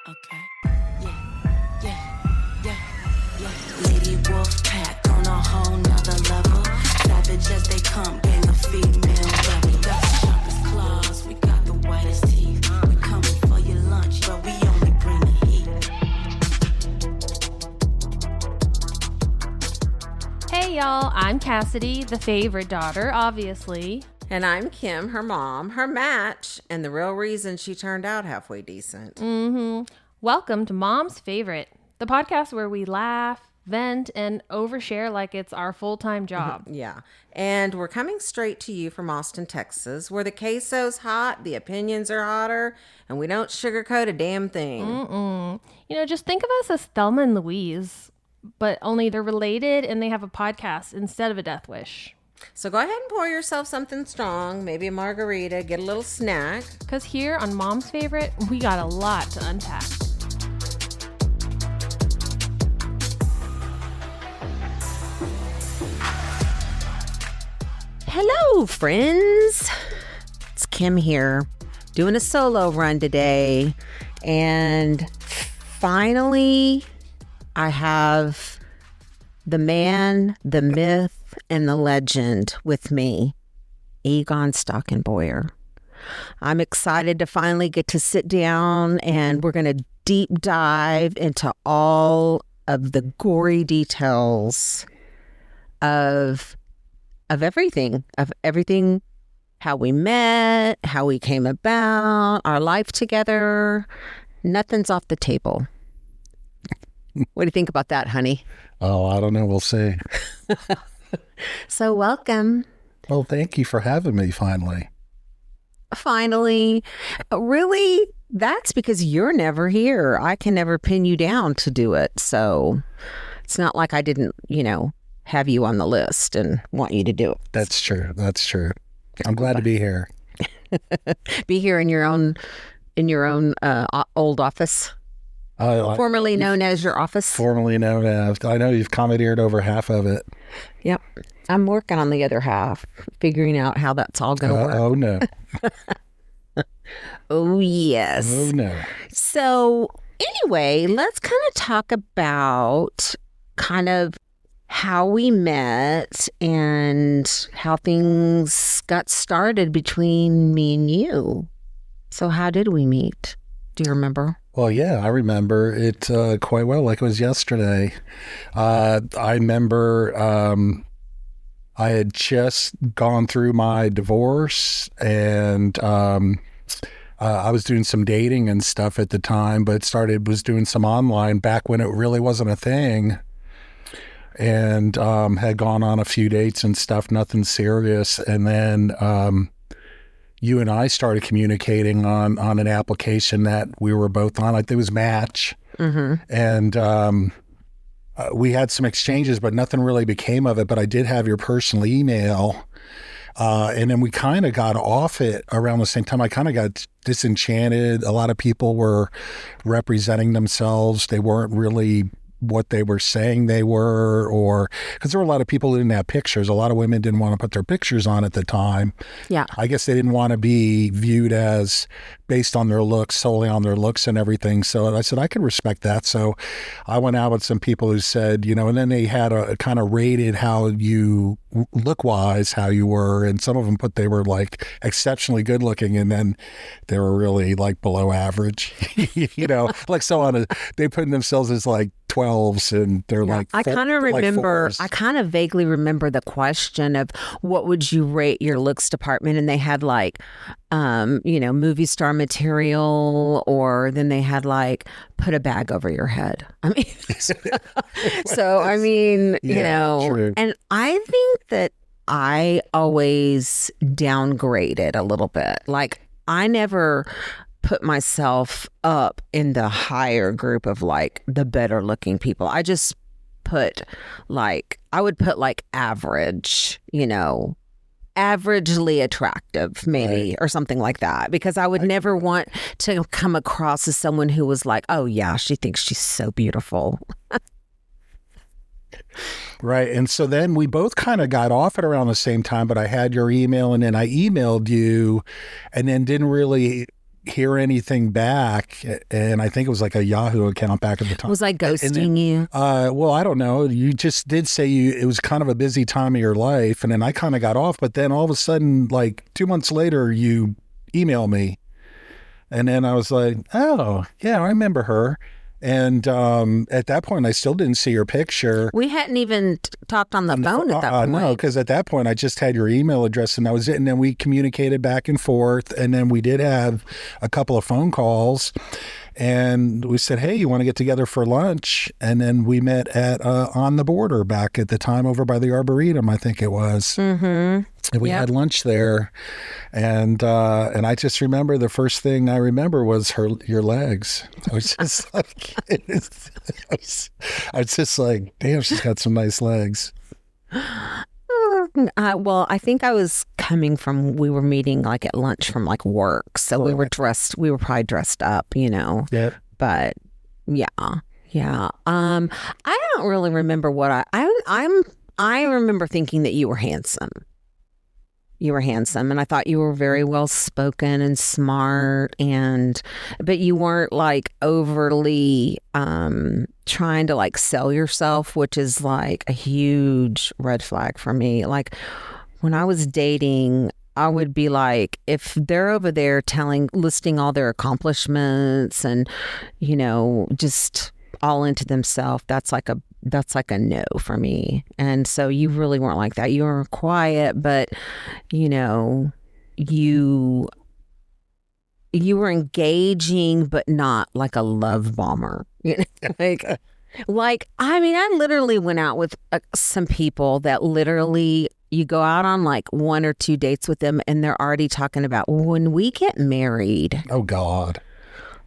Okay. Yeah. Lady Wolf Pack on a whole nother level. Savage as they come, gang of female rebel. We got the sharpest claws, we got the whitest teeth. We coming for your lunch, but we only bring the heat. Hey y'all, I'm Cassidy, the favorite daughter, obviously. And I'm Kim, her mom, her match, and the real reason she turned out halfway decent. Welcome to Mom's Favorite, the podcast where we laugh, vent, and overshare like it's our full-time job. Yeah. And we're coming straight to you from Austin, Texas, where the queso's hot, the opinions are hotter, and we don't sugarcoat a damn thing. You know, just think of us as Thelma and Louise, but only they're related and they have a podcast instead of a death wish. So go ahead and pour yourself something strong, maybe a margarita, get a little snack. Because here on Mom's Favorite, we got a lot to unpack. Hello, friends. It's Kim here, doing a solo run today. And finally, I have the man, the myth, and the legend with me, Egon-omics. I'm excited to finally get to sit down and we're going to deep dive into all of the gory details of everything, how we met, how we came about, our life together. Nothing's off the table. What do you think about that, honey? Oh, I don't know. We'll see. So welcome. Well, thank you for having me finally. Finally. Really, that's because you're never here. I can never pin you down to do it. So it's not like I didn't, have you on the list and want you to do it. That's true. That's true. I'm glad to be here. Be here in your own old office. Formerly known as your office. Formerly known as. I know you've commandeered over half of it. Yep. I'm working on the other half, figuring out how that's all going to work. Oh, no. Oh, yes. Oh, no. So anyway, let's kind of talk about kind of how we met and how things got started between me and you. So how did we meet? Do you remember? Well, yeah, I remember it quite well, like it was yesterday. I remember I had just gone through my divorce and I was doing some dating and stuff at the time, but was doing some online back when it really wasn't a thing, and had gone on a few dates and stuff, nothing serious. And then you and I started communicating on an application that we were both on. Like, it was Match. And we had some exchanges, but nothing really became of it. But I did have your personal email. And then we kind of got off it around the same time. I kind of got disenchanted. A lot of people were representing themselves. They weren't really what they were saying they were, or because there were a lot of people who didn't have pictures. A lot of women didn't want to put their pictures on at the time. Yeah. I guess they didn't want to be viewed as based on their looks, solely on their looks and everything. So I said, I can respect that. So I went out with some people who said, and then they had a kind of rated how you look-wise, how you were. And some of them put they were like exceptionally good looking. And then they were really like below average, like so on they put themselves as like 12s and they're like, I kind of remember, like I kind of vaguely remember the question of what would you rate your looks department? And they had like, movie star material, or then they had like put a bag over your head. I mean, true. And I think that I always downgraded a little bit. Like, I never put myself up in the higher group of like the better looking people. I just I would put like average, averagely attractive maybe, right, or something like that, because I would never want to come across as someone who was like, oh yeah, she thinks she's so beautiful. Right. And so then we both kind of got off at around the same time, but I had your email and then I emailed you and then didn't really hear anything back, and I think it was like a Yahoo account back at the time. Was I ghosting you? Well, I don't know. You just did say it was kind of a busy time of your life, and then I kind of got off, but then all of a sudden, like 2 months later, you email me, and then I was like, oh, yeah, I remember her. And at that point, I still didn't see your picture. We hadn't even talked on the phone at that point. No, because at that point, I just had your email address and that was it. And then we communicated back and forth. And then we did have a couple of phone calls. And we said, hey, you want to get together for lunch? And then we met at On the Border back at the time over by the Arboretum, I think it was. Mm-hmm. And we had lunch there. And I just remember the first thing I remember was your legs. I was just like, I was just like, damn, she's got some nice legs. Well, I think I was coming from, we were meeting like at lunch from like work. So we were probably dressed up, you know. Yeah. But yeah. I don't really remember what I remember thinking that you were handsome. You were handsome, and I thought you were very well spoken and smart, but you weren't like overly trying to like sell yourself, which is like a huge red flag for me. Like when I was dating, I would be like, if they're over there listing all their accomplishments and, you know, just all into themselves, that's like a no for me. And so you really weren't like that. You were quiet, but you know, you were engaging, but not like a love bomber. You know? like I mean, I literally went out with some people that literally you go out on like 1 or 2 dates with them, and they're already talking about when we get married. Oh God.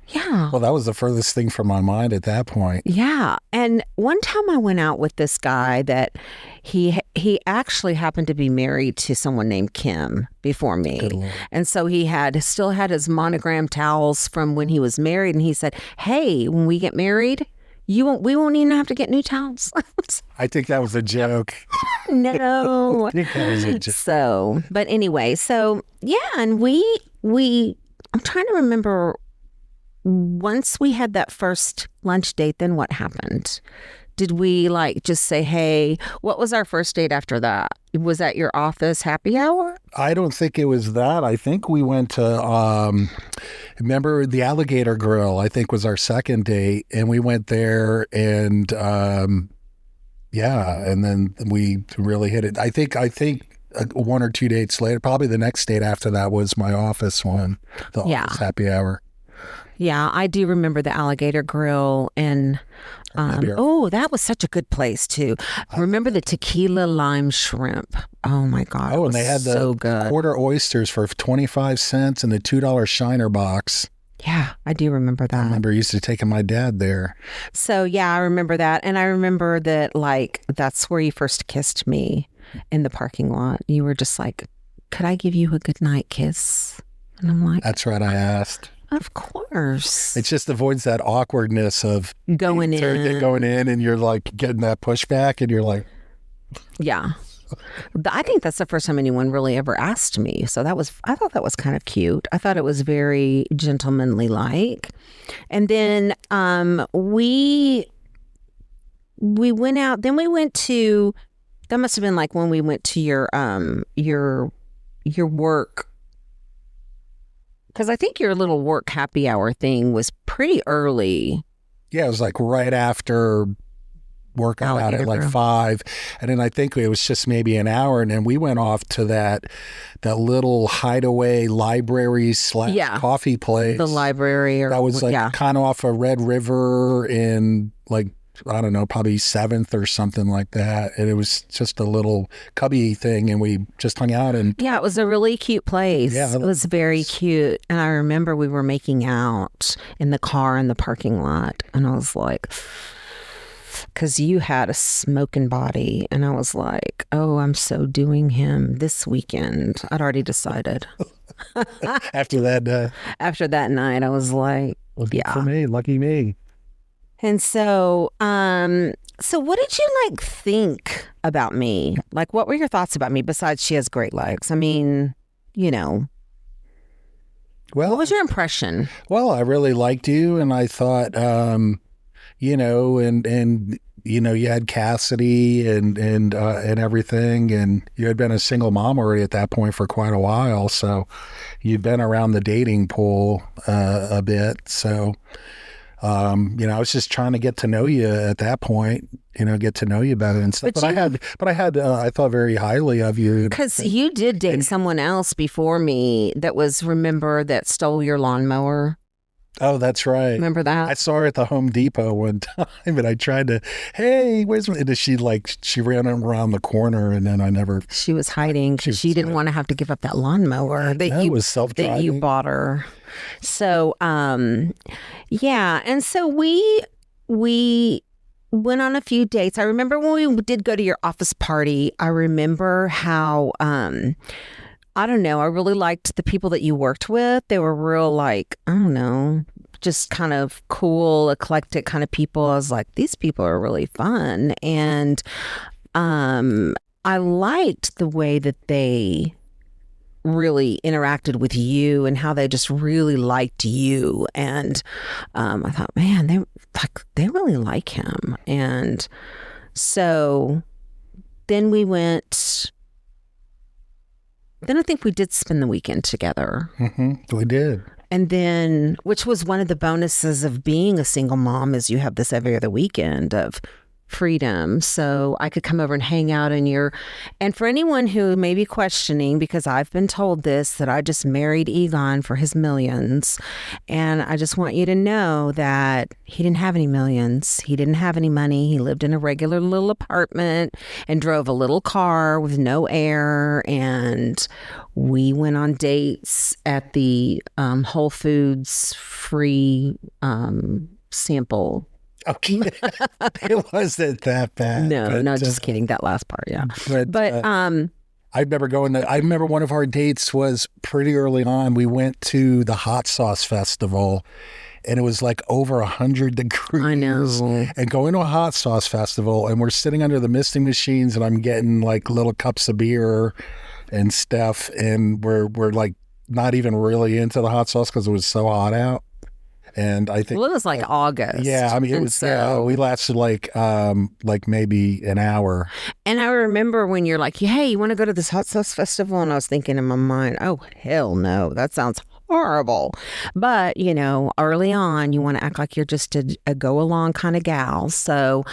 Yeah. Well, that was the furthest thing from my mind at that point. Yeah. And one time I went out with this guy that he actually happened to be married to someone named Kim before me. Good Lord. And so he still had his monogram towels from when he was married. And he said, hey, when we get married, we won't even have to get new towels. I think that was a joke. No. I think that was a joke. So, but anyway, so yeah. And I'm trying to remember, once we had that first lunch date, then what happened? Did we like just say, hey, what was our first date after that? Was that your office happy hour? I don't think it was that. I think we went to, remember the Alligator Grill, I think was our second date. And we went there and, yeah. And then we really hit it. I think 1 or 2 dates later, probably the next date after that was my office one, the office happy hour. Yeah, I do remember the Alligator Grill, and that was such a good place too. Remember the tequila lime shrimp? Oh my God! Oh, and they had so the good quarter oysters for 25 cents and the $2 Shiner box. Yeah, I do remember that. I remember used to taking my dad there. So yeah, I remember that, and I remember that like that's where you first kissed me in the parking lot. You were just like, "Could I give you a goodnight kiss?" And I'm like, "That's right, I asked." Of course. It just avoids that awkwardness of going in, and you're like getting that pushback, and you're like, yeah. I think that's the first time anyone really ever asked me. So I thought that was kind of cute. I thought it was very gentlemanly like. And then we went out. Then we went to, that must have been like when we went to your work. Because I think your little work happy hour thing was pretty early. Yeah, it was like right after work out at like 5. And then I think it was just maybe an hour. And then we went off to that little hideaway library / coffee place. The library. That was like kind of off of Red River in like, I don't know, probably 7th or something like that. And it was just a little cubby thing, and we just hung out. And yeah, it was a really cute place. Yeah, it was very cute. And I remember we were making out in the car in the parking lot, and I was like, because you had a smoking body, and I was like, oh, I'm so doing him this weekend. I'd already decided. After that night, I was like, yeah, for me, lucky me. And so, so what did you like think about me? Like, what were your thoughts about me besides she has great legs? I mean, you know. What Well, was your impression? I really liked you, and I thought, you know, and you know, you had Cassidy and everything, and you had been a single mom already at that point for quite a while, so you'd been around the dating pool a bit. So, you know, I was just trying to get to know you at that point, you know, get to know you better and stuff. I thought very highly of you. Because you did date someone else before me that was, remember, that stole your lawnmower? Oh, that's right. Remember that? I saw her at the Home Depot one time, and I tried to, hey, where's my, and she ran around the corner, and then I never. She was hiding because she didn't want to have to give up that lawnmower That was self-driving. that you bought her. So, yeah. And so we went on a few dates. I remember when we did go to your office party, I remember how, I don't know, I really liked the people that you worked with. They were real, like, I don't know, just kind of cool, eclectic kind of people. I was like, these people are really fun. And I liked the way that they really interacted with you and how they just really liked you. And I thought, man, they really like him. And so then I think we did spend the weekend together. Mm-hmm. We did. And then, which was one of the bonuses of being a single mom, is you have this every other weekend of freedom. So I could come over and hang out in your, and for anyone who may be questioning, because I've been told this, that I just married Egon for his millions. And I just want you to know that he didn't have any millions. He didn't have any money. He lived in a regular little apartment and drove a little car with no air. And we went on dates at the Whole Foods free sample. Okay. It wasn't that bad. No, just kidding. That last part, yeah. But I remember one of our dates was pretty early on. We went to the hot sauce festival, and it was like over 100 degrees. I know. And going to a hot sauce festival, and we're sitting under the misting machines, and I'm getting like little cups of beer and stuff, and we're like not even really into the hot sauce because it was so hot out. And I think, well, it was like August. Yeah, I mean, it was. We lasted like maybe an hour. And I remember when you're like, "Hey, you want to go to this hot sauce festival?" And I was thinking in my mind, "Oh, hell no, that sounds horrible." But you know, early on, you want to act like you're just a go along kind of gal. So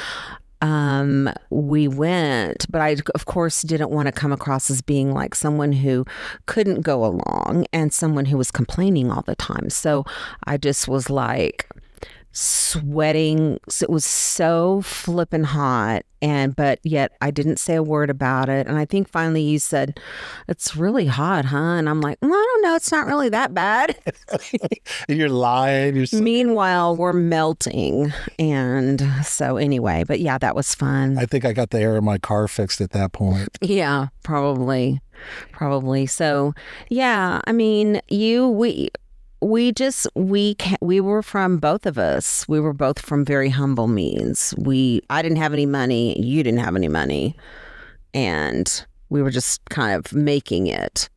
we went, but I, of course, didn't want to come across as being like someone who couldn't go along and someone who was complaining all the time. So I just was like sweating. So it was so flippin' hot. But yet I didn't say a word about it. And I think finally you said, "It's really hot, huh?" And I'm like, "Well, I don't know. It's not really that bad." You're lying. Meanwhile, we're melting. And so anyway, but yeah, that was fun. I think I got the air in my car fixed at that point. Yeah, probably. So yeah, I mean, we were from, both of us, we were both from very humble means. I didn't have any money, you didn't have any money, and we were just kind of making it.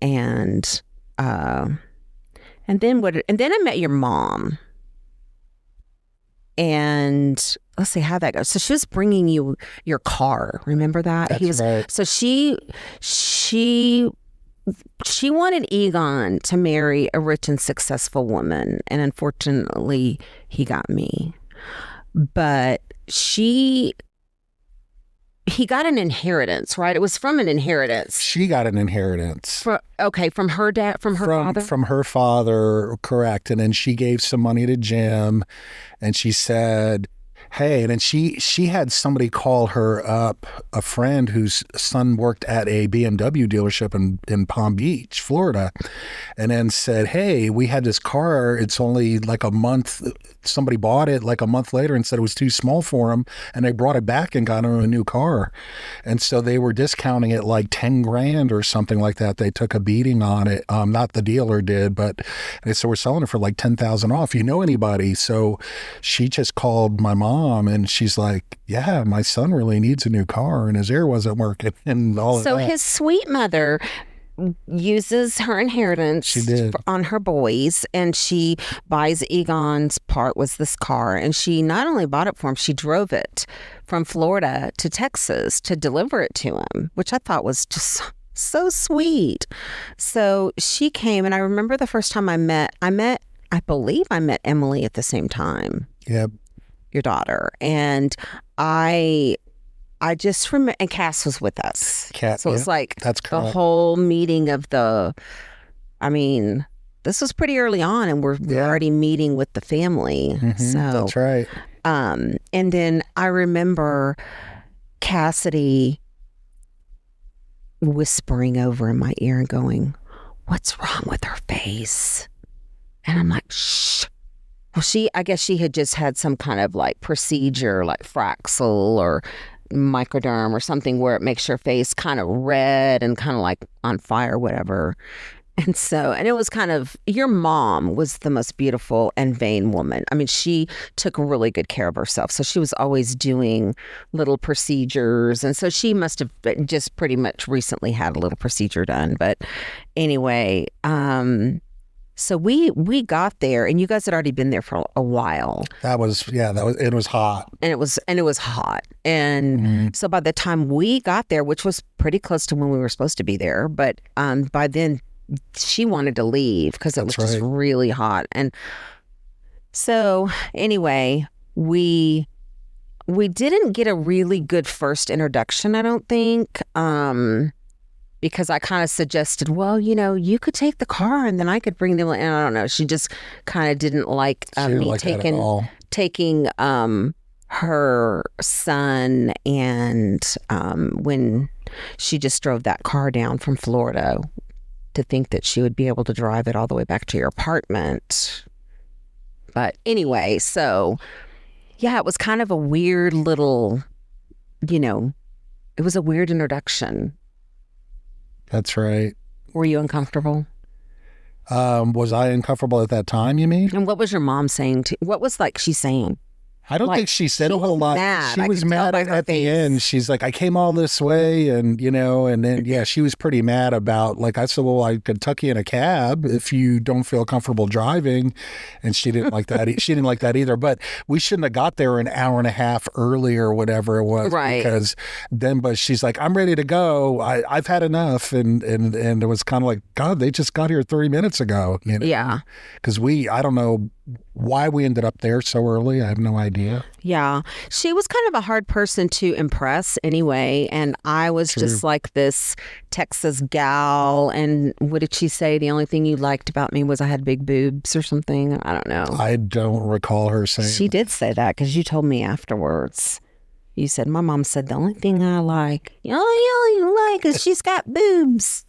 And then I met your mom, and let's see how that goes. So she was bringing you your car, remember that? That's right. So she wanted Egon to marry a rich and successful woman, and unfortunately, he got me. But he got an inheritance, right? It was from an inheritance. She got an inheritance. From her dad, from her father? From her father, correct. And then she gave some money to Jim, and she said, hey, and then she had somebody call her up, a friend whose son worked at a BMW dealership in Palm Beach, Florida, and then said, hey, we had this car. It's only like a month. Somebody bought it like a month later and said it was too small for them, and they brought it back and got him a new car. And so they were discounting it like 10 grand or something like that. They took a beating on it. Not the dealer did, but they said, we're selling it for like 10,000 off. You know anybody? So she just called my mom, and she's like, yeah, my son really needs a new car, and his air wasn't working and all of that. So his sweet mother uses her inheritance She did. on her boys, and she buys Egon's part was this car, and she not only bought it for him, she drove it from Florida to Texas to deliver it to him, which I thought was just so sweet. So she came, and I remember the first time I believe I met Emily at the same time. Yep. Your daughter. And I just remember, and Cass was with us. So it's like that's the correct. whole meeting of this was pretty early on, and we're already meeting with the family. So That's right. and then I remember Cassidy whispering over in my ear and going, "What's wrong with her face?" And I'm like, "Shh." Well, I guess she had just had some kind of like procedure, like Fraxel or microderm or something, where it makes your face kind of red and kind of like on fire, whatever. And it was kind of, your mom was the most beautiful and vain woman. I mean, she took really good care of herself. So she was always doing little procedures. And so she must have just pretty much recently had a little procedure done. But anyway, so we got there, and you guys had already been there for a while. It was hot. And it was hot. And so by the time we got there, which was pretty close to when we were supposed to be there, but by then she wanted to leave because it was just really hot. And so anyway, we didn't get a really good first introduction, I don't think. Because I kind of suggested, well, you could take the car and then I could bring them. And I don't know. She just kind of didn't like me taking her son. And when she just drove that car down from Florida to think that she would be able to drive it all the way back to your apartment. But anyway, so yeah, it was kind of a weird little, it was a weird introduction. That's right. Were you uncomfortable? Was I uncomfortable at that time, you mean? And what was your mom saying what was she saying? I don't think she said a whole lot. Mad. She was mad at the end. She's like, I came all this way, and and then she was pretty mad about, I said, well, I could tuck you in a cab if you don't feel comfortable driving, and she didn't like that. She didn't like that either. But we shouldn't have got there an hour and a half early or whatever it was, right? Because then, but she's like, I'm ready to go. I've had enough, and it was kind of like, God, they just got here 30 minutes ago. Yeah. Because I don't know why we ended up there so early. I have no idea. Yeah. She was kind of a hard person to impress anyway. And I was just like this Texas gal. And what did she say? The only thing you liked about me was I had big boobs or something. I don't know. I don't recall her saying. She did say that because you told me afterwards. You said, my mom said the only thing I like, you like is she's got boobs.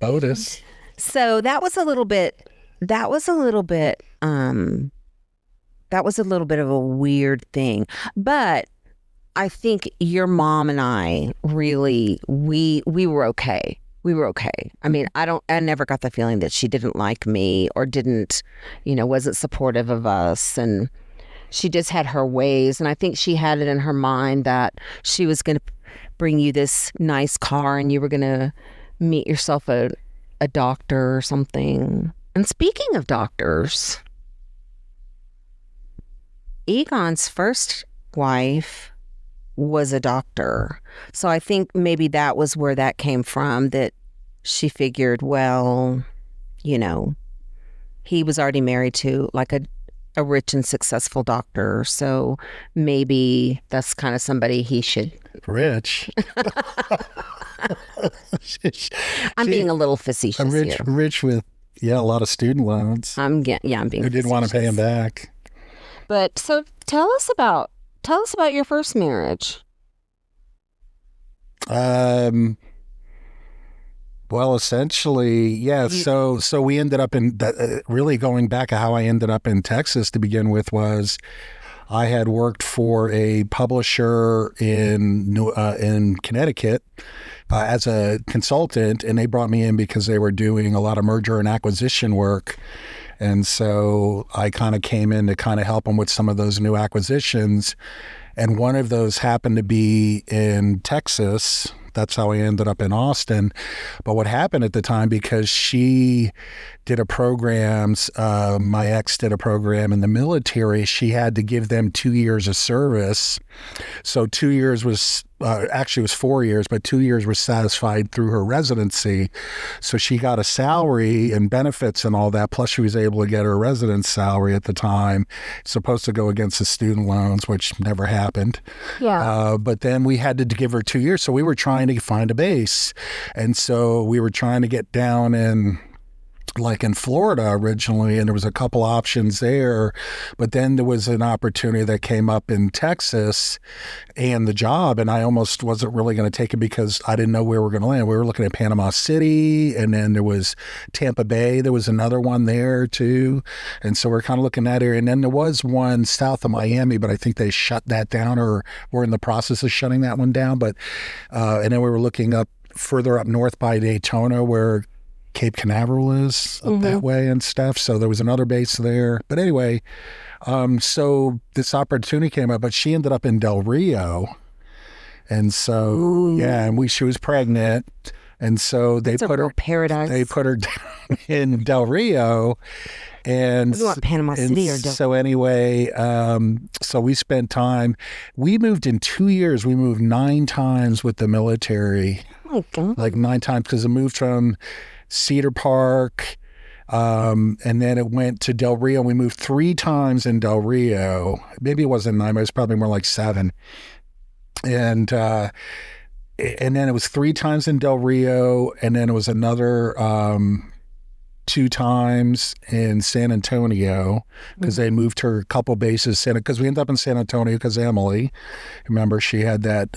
Otis. So that was a little bit of a weird thing. But I think your mom and I really, we were okay. We were okay. I mean, I never got the feeling that she didn't like me or didn't, wasn't supportive of us. And she just had her ways. And I think she had it in her mind that she was going to bring you this nice car and you were going to meet yourself a doctor or something. And speaking of doctors, Egon's first wife was a doctor. So I think maybe that was where that came from, that she figured, well, he was already married to a rich and successful doctor. So maybe that's kind of somebody he should. Rich. I'm being a little facetious here. Rich with a lot of student loans. I'm being. Who didn't want to pay him back. But so tell us about your first marriage. Well, essentially, yeah. So we ended up in really going back to how I ended up in Texas to begin with was I had worked for a publisher in Connecticut as a consultant, and they brought me in because they were doing a lot of merger and acquisition work. And so I kind of came in to kind of help them with some of those new acquisitions. And one of those happened to be in Texas, that's how I ended up in Austin. But what happened at the time, because she did a program, my ex did a program in the military, she had to give them 2 years of service. So 2 years was, actually it was 4 years, but 2 years was satisfied through her residency. So she got a salary and benefits and all that. Plus she was able to get her residence salary at the time. It's supposed to go against the student loans, which never happened. Yeah. But then we had to give her 2 years. So we were trying to find a base. And so we were trying to get down in Florida originally, and there was a couple options there, but then there was an opportunity that came up in Texas and the job, and I almost wasn't really going to take it because I didn't know where we were going to land. We were looking at Panama City, and then there was Tampa Bay. There was another one there too, and so we're kind of looking at that area. And then there was one south of Miami, but I think they shut that down, or we're in the process of shutting that one down. But and then we were looking up further up north by Daytona, where Cape Canaveral is up that way and stuff. So there was another base there. But anyway, so this opportunity came up, but she ended up in Del Rio. And so, yeah, and she was pregnant. And so they put her paradise. They put her down in Del Rio. And you want Panama City or Del? So anyway, so we spent time. We moved in 2 years. We moved 9 times with the military. Oh my God. Like 9 times, because it moved from Cedar Park, and then it went to Del Rio. We moved 3 times in Del Rio. Maybe it wasn't 9, but it was probably more like 7. And then it was 3 times in Del Rio, and then it was another 2 times in San Antonio, because they moved her a couple bases, because we ended up in San Antonio because Emily, remember, she had that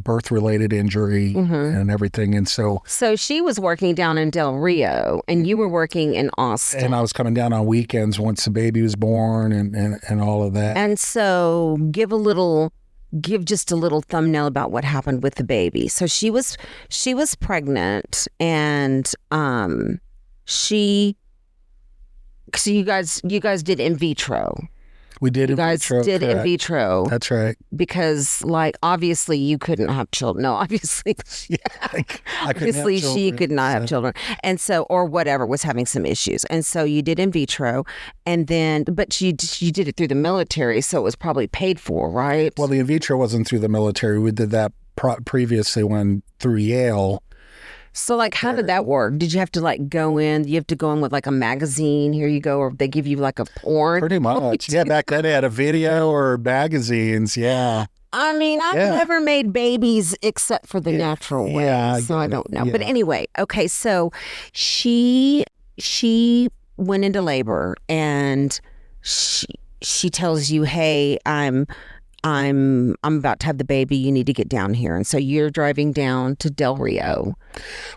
birth-related injury and everything. And so she was working down in Del Rio, and you were working in Austin. And I was coming down on weekends once the baby was born and all of that. And so give just a little thumbnail about what happened with the baby. So she was pregnant, and so you guys did in vitro. We did in vitro. You guys did in vitro. That's right. Because, obviously you couldn't have children. No, obviously. Yeah, I obviously she could not have children. And so, or whatever, was having some issues. And so you did in vitro, and then, but you did it through the military, so it was probably paid for, right? Well, the in vitro wasn't through the military. We did that previously through Yale. So, how did that work? Did you have to, go in? You have to go in with, a magazine? Here you go. Or they give you, a porn? Pretty much. Yeah, back then they had a video or magazines. Yeah. I mean, I've never made babies except for the natural way. Yeah. So I don't know. Yeah. But anyway, okay. So she went into labor, and she tells you, hey, I'm about to have the baby. You need to get down here. And so you're driving down to Del Rio.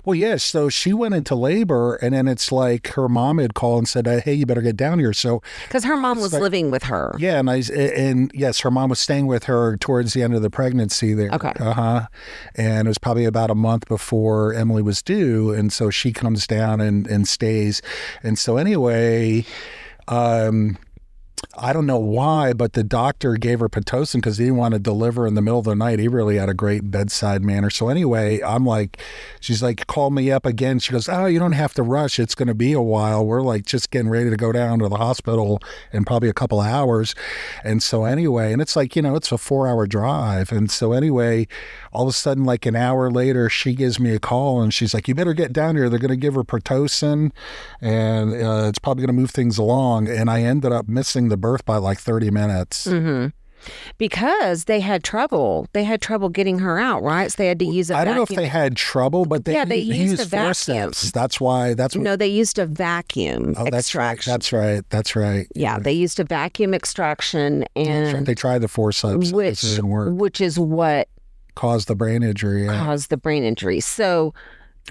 Well, yes. So she went into labor, and then it's like her mom had called and said, hey, you better get down here. So because her mom was living with her. Yeah. And yes, her mom was staying with her towards the end of the pregnancy there. Okay. And it was probably about a month before Emily was due. And so she comes down and stays. And so anyway, I don't know why, but the doctor gave her Pitocin because he didn't want to deliver in the middle of the night. He really had a great bedside manner. So anyway, she's like, call me up again. She goes, oh, you don't have to rush. It's going to be a while. We're just getting ready to go down to the hospital in probably a couple of hours. And so anyway, and it's it's a 4-hour drive. And so anyway, all of a sudden, an hour later, she gives me a call, and she's like, you better get down here. They're going to give her Pitocin, and it's probably going to move things along. And I ended up missing the birth by 30 minutes. Mm-hmm. Because they had trouble. They had trouble getting her out, right? So they had to use a vacuum. I don't know if they had trouble, but they used a vacuum. Forceps. That's why. No, they used a vacuum extraction. That's right. Yeah, they used a vacuum extraction, and they tried the forceps, which didn't work. Which is what caused the brain injury. Yeah. So.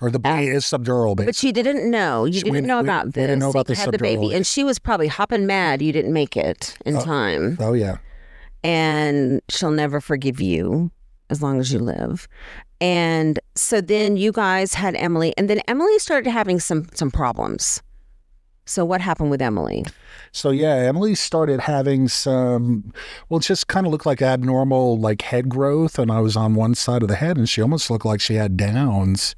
Or the brain is subdural, basically. But she didn't know. You didn't know about this. We didn't know about the had subdural. The baby, and she was probably hopping mad you didn't make it in time. Oh, yeah. And she'll never forgive you as long as you live. And so then you guys had Emily, and then Emily started having some problems. So what happened with Emily? So yeah, Emily started having some, well, it just kind of looked like abnormal like head growth, and I was on one side of the head, and she almost looked like she had Downs.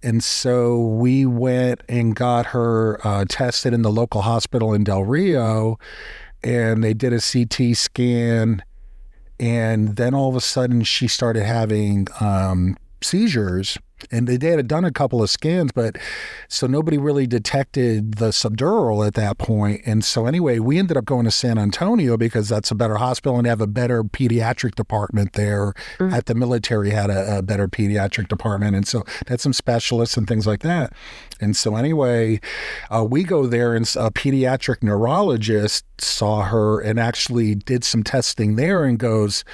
And so we went and got her tested in the local hospital in Del Rio, and they did a CT scan, and then all of a sudden she started having seizures. And they had done a couple of scans, but so nobody really detected the subdural at that point. And so anyway, we ended up going to San Antonio because that's a better hospital and they have a better pediatric department there. At the military had a better pediatric department. And so they had some specialists and things like that. And so anyway, we go there and a pediatric neurologist saw her and actually did some testing there and goes,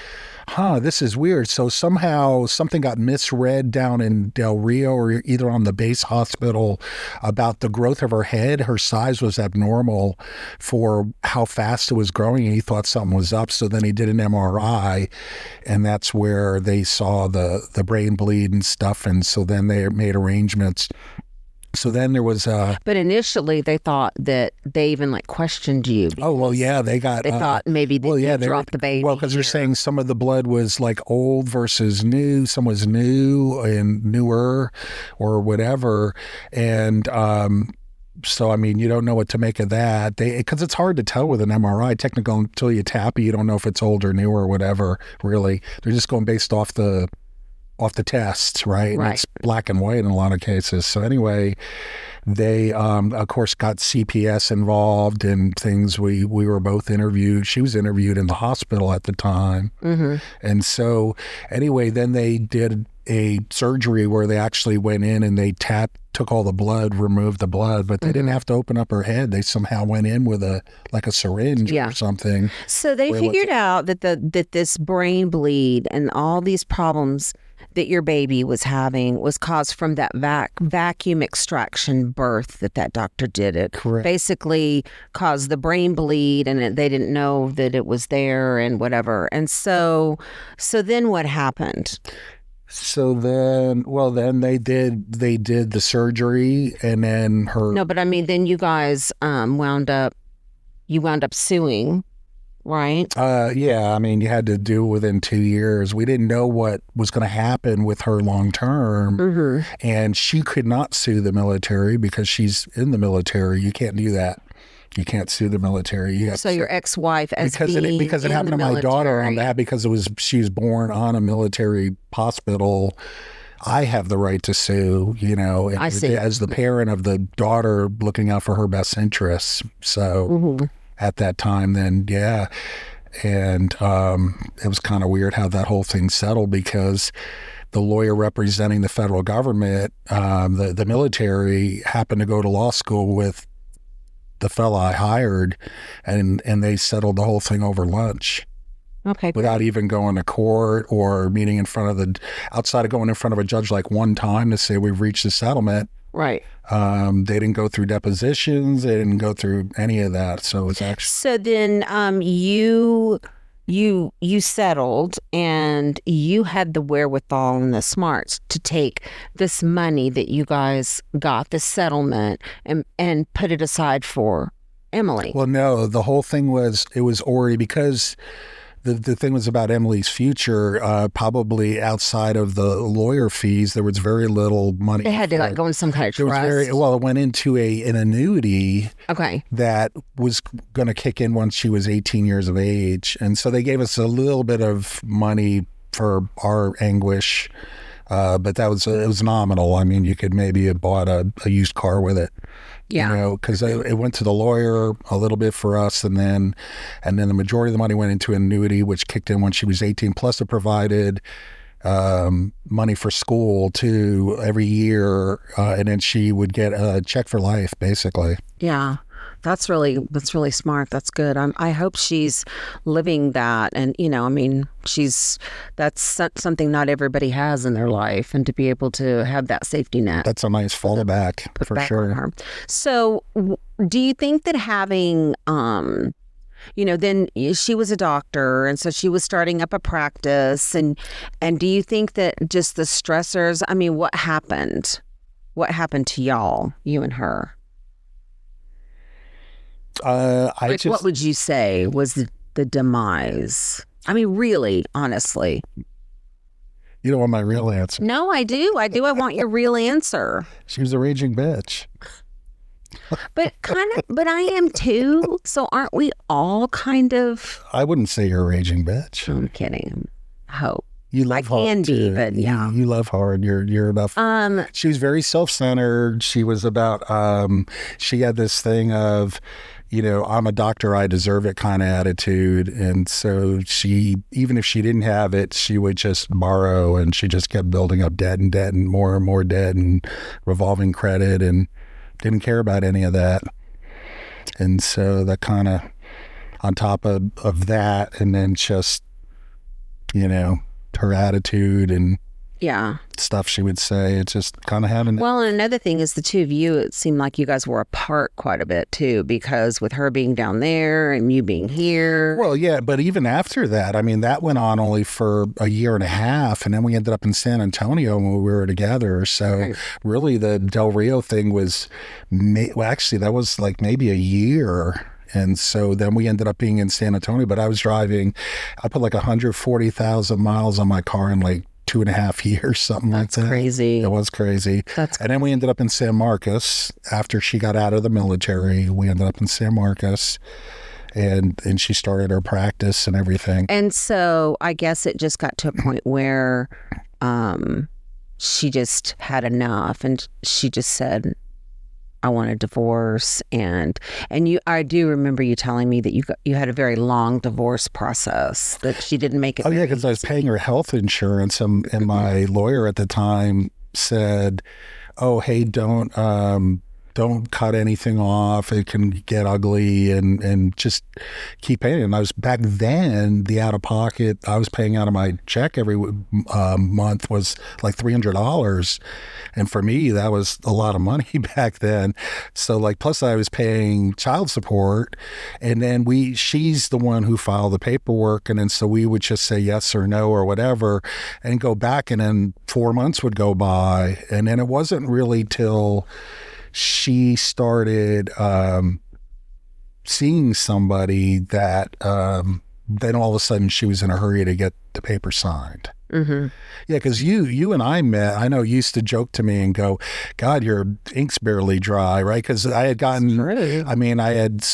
this is weird. So somehow something got misread down in Del Rio or either on the base hospital about the growth of her head. Her size was abnormal for how fast it was growing, and he thought something was up. So then he did an MRI, and that's where they saw the brain bleed and stuff. And so then they made arrangements. So then there was But initially they thought that they even like questioned you. Oh, well, yeah, they thought maybe they dropped the baby. Well, because they're saying some of the blood was like old versus new, some was new and newer or whatever. And so, I mean, you don't know what to make of that. Because it's hard to tell with an MRI, technical, until you tap it, you don't know if it's old or new or whatever, really. They're just going based off the tests, right? And it's black and white in a lot of cases. So anyway, they, of course, got CPS involved and things. We were both interviewed. She was interviewed in the hospital at the time. And so anyway, then they did a surgery where they actually went in and they took all the blood, removed the blood, but they didn't have to open up her head. They somehow went in with a syringe or something. So they figured out that this brain bleed and all these problems that your baby was having was caused from that vacuum extraction birth that doctor did. It Correct. Basically caused the brain bleed, and they didn't know that it was there and whatever. And so then what happened? So then they did the surgery, and then her. No, but I mean, then you guys wound up suing. Right. Yeah. I mean, you had to do it within 2 years. We didn't know what was going to happen with her long term. And she could not sue the military because she's in the military. You can't do that. You can't sue the military. Your ex-wife because it happened to my daughter on that because she was born on a military hospital. I have the right to sue, I see. As the parent of the daughter looking out for her best interests. So at that time then, yeah. And it was kind of weird how that whole thing settled because the lawyer representing the federal government, the military, happened to go to law school with the fella I hired, and they settled the whole thing over lunch. Okay. Without even going to court or meeting outside of going in front of a judge like one time to say we've reached a settlement. Right. They didn't go through depositions. They didn't go through any of that. So it's actually. So then you settled, and you had the wherewithal and the smarts to take this money that you guys got, the settlement, and put it aside for Emily. Well, no, the whole thing was already because. The thing was about Emily's future, probably outside of the lawyer fees, there was very little money. They had to go in some kind of trust. It went into an annuity that was going to kick in once she was 18 years of age. And so they gave us a little bit of money for our anguish, but it was nominal. I mean, you could maybe have bought a used car with it. Yeah. Because it went to the lawyer a little bit for us, and then the majority of the money went into an annuity, which kicked in when she was 18. Plus, it provided money for school too every year, and then she would get a check for life, basically. Yeah. That's really smart. That's good. I hope she's living that. And, that's something not everybody has in their life. And to be able to have that safety net. That's a nice fallback for sure. So do you think that having, then she was a doctor, and so she was starting up a practice. And do you think that just the stressors, what happened? What happened to y'all, you and her? What would you say was the demise? I mean, really, honestly. You don't want my real answer. No, I do. I want your real answer. She was a raging bitch. But I am too. So aren't we all kind of? I wouldn't say you're a raging bitch. I'm kidding. I hope. You love hard. I can be, but yeah. You love hard. You're enough. She was very self-centered. She was about, she had this thing of, I'm a doctor, I deserve it kind of attitude. And so she, even if she didn't have it, she would just borrow, and she just kept building up debt and more debt and revolving credit, and didn't care about any of that. And so that kind of, on top of that, and then just, her attitude and stuff she would say, it's just kind of having. Well, and another thing is the two of you, it seemed like you guys were apart quite a bit too, because with her being down there and you being here. Well, yeah, but even after that, I mean, that went on only for a year and a half, and then we ended up in San Antonio when we were together. So really the Del Rio thing was, actually that was like maybe a year. And so then we ended up being in San Antonio, but I put like 140,000 miles on my car in like 2.5 years, something like that. Crazy. It was crazy. And then we ended up in San Marcos after she got out of the military. We ended up in San Marcos, and she started her practice and everything. And so I guess it just got to a point where she just had enough, and she just said, I want a divorce. And I do remember you telling me that you had a very long divorce process, that she didn't make it. Oh yeah, because I was paying her health insurance, and my lawyer at the time said, oh, hey, don't cut anything off. It can get ugly, and just keep paying. And I was, back then, the out-of-pocket I was paying out of my check every month was like $300. And for me, that was a lot of money back then. So like, plus I was paying child support, and then she's the one who filed the paperwork. And then so we would just say yes or no or whatever and go back, and then 4 months would go by. And then it wasn't really till she started seeing somebody that then all of a sudden she was in a hurry to get the paper signed. Mm-hmm. Yeah, because you and I met. I know you used to joke to me and go, God, your ink's barely dry, right? Because I had gotten, I had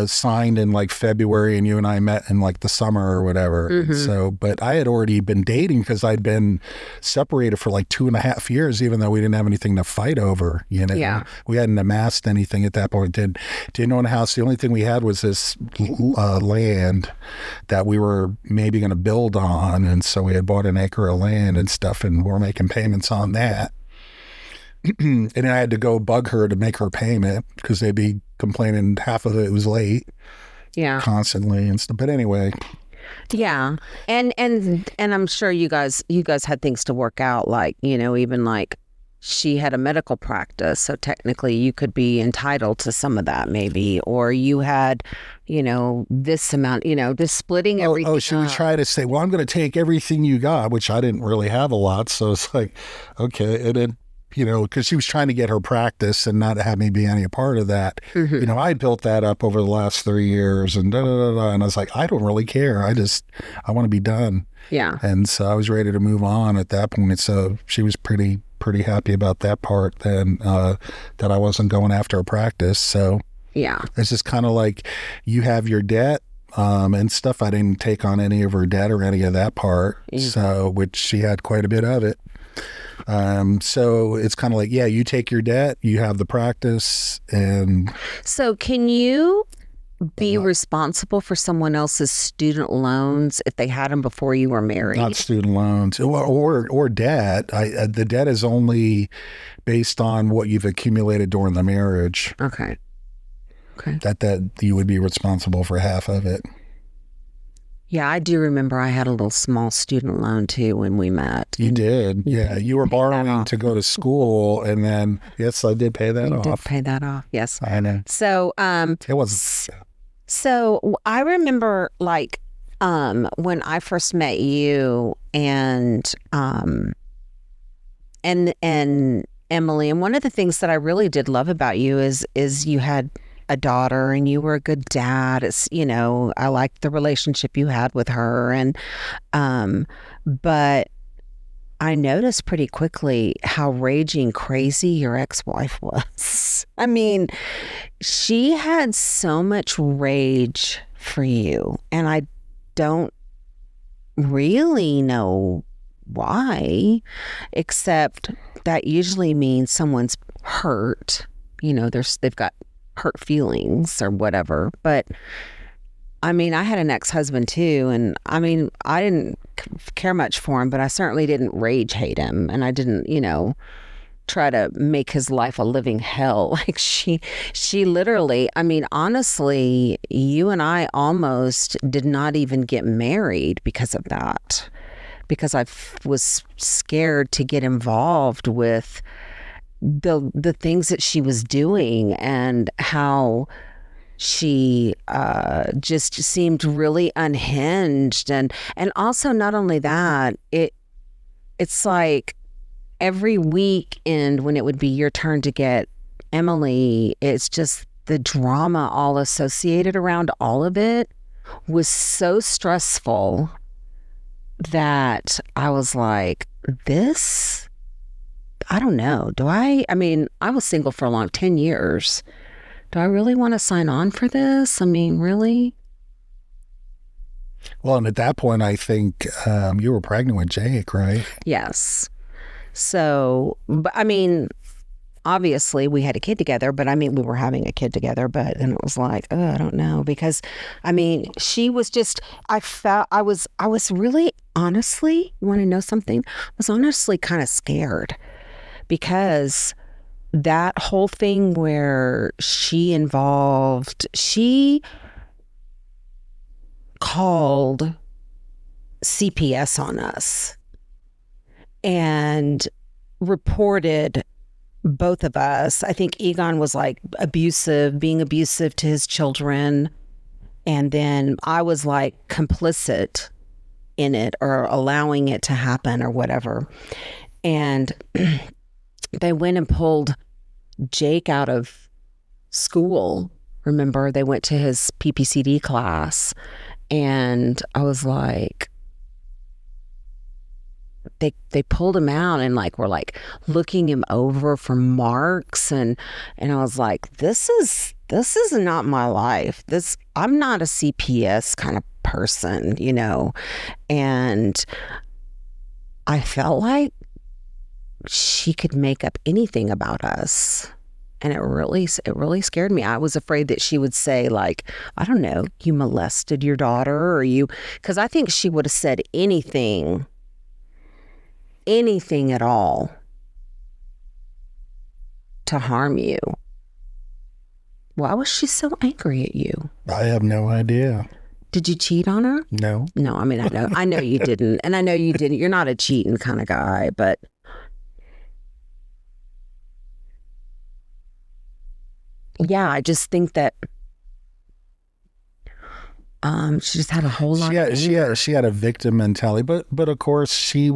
signed in like February, and you and I met in like the summer or whatever. Mm-hmm. So, but I had already been dating because I'd been separated for like 2.5 years, even though we didn't have anything to fight over. Yeah, we hadn't amassed anything at that point. Didn't own a house. The only thing we had was this land that we were maybe going to build on, and so we had bought an acre of land and stuff, and we're making payments on that. And then I had to go bug her to make her payment because they'd be complaining half of it was late. Yeah, constantly and stuff. But anyway, yeah, and I'm sure you guys had things to work out, like even like she had a medical practice, so technically you could be entitled to some of that maybe, or you had this amount, just splitting everything. Oh, she would try to say, well, I'm going to take everything you got, which I didn't really have a lot. So it's like, okay. And then, because she was trying to get her practice and not have me be any part of that. Mm-hmm. I built that up over the last 3 years and and I was like, I don't really care. I want to be done. Yeah. And so I was ready to move on at that point. So she was pretty happy about that part then, that I wasn't going after a practice. So yeah, it's just kind of like, you have your debt and stuff. I didn't take on any of her debt or any of that part. So, which she had quite a bit of it. So it's kind of like, yeah, you take your debt, you have the practice. And so can you be responsible for someone else's student loans if they had them before you were married? Not student loans or debt. The debt is only based on what you've accumulated during the marriage. Okay. That you would be responsible for half of it. Yeah, I do remember I had a little small student loan too when we met. You did? Yeah. You were borrowing to go to school, and then, yes, I did pay that off. You did pay that off, yes. I know. So, it wasn't. So I remember like when I first met you, and Emily, and one of the things that I really did love about you is you had a daughter and you were a good dad. It's, I liked the relationship you had with her, and but I noticed pretty quickly how raging crazy your ex-wife was. I mean, she had so much rage for you, and I don't really know why, except that usually means someone's hurt. They've got hurt feelings or whatever. But I mean, I had an ex-husband too, and I mean, I didn't care much for him, but I certainly didn't rage hate him, and I didn't, try to make his life a living hell. Like she literally, I mean, honestly, you and I almost did not even get married because of that, because I was scared to get involved with the things that she was doing and how she just seemed really unhinged. And also, not only that, it's like every weekend when it would be your turn to get Emily, it's just the drama all associated around all of it was so stressful that I was like, this, I don't know. I mean, I was single for a long 10 years. Do I really want to sign on for this? I mean, really? Well, and at that point, I think you were pregnant with Jake, right? Yes. So, but I mean, obviously we had a kid together, but I mean, we were having a kid together, but then it was like, oh, I don't know, because I mean, she was just, I was really, honestly, you want to know something? I was honestly kind of scared, because that whole thing where she called CPS on us and reported both of us. I think Egon was like being abusive to his children. And then I was like complicit in it or allowing it to happen or whatever. And they went and pulled Jake out of school. Remember, they went to his PPCD class, and I was like, they pulled him out and like were like looking him over for marks, and I was like, this is not my life. I'm not a CPS kind of person, and I felt like she could make up anything about us. And it really scared me. I was afraid that she would say, like, I don't know, you molested your daughter, or because I think she would have said anything at all to harm you. Why was she so angry at you? I have no idea. Did you cheat on her? No. No, I mean, I know you didn't. And I know you didn't. You're not a cheating kind of guy, but yeah, I just think that she just had a whole lot. She had a victim mentality, but of course she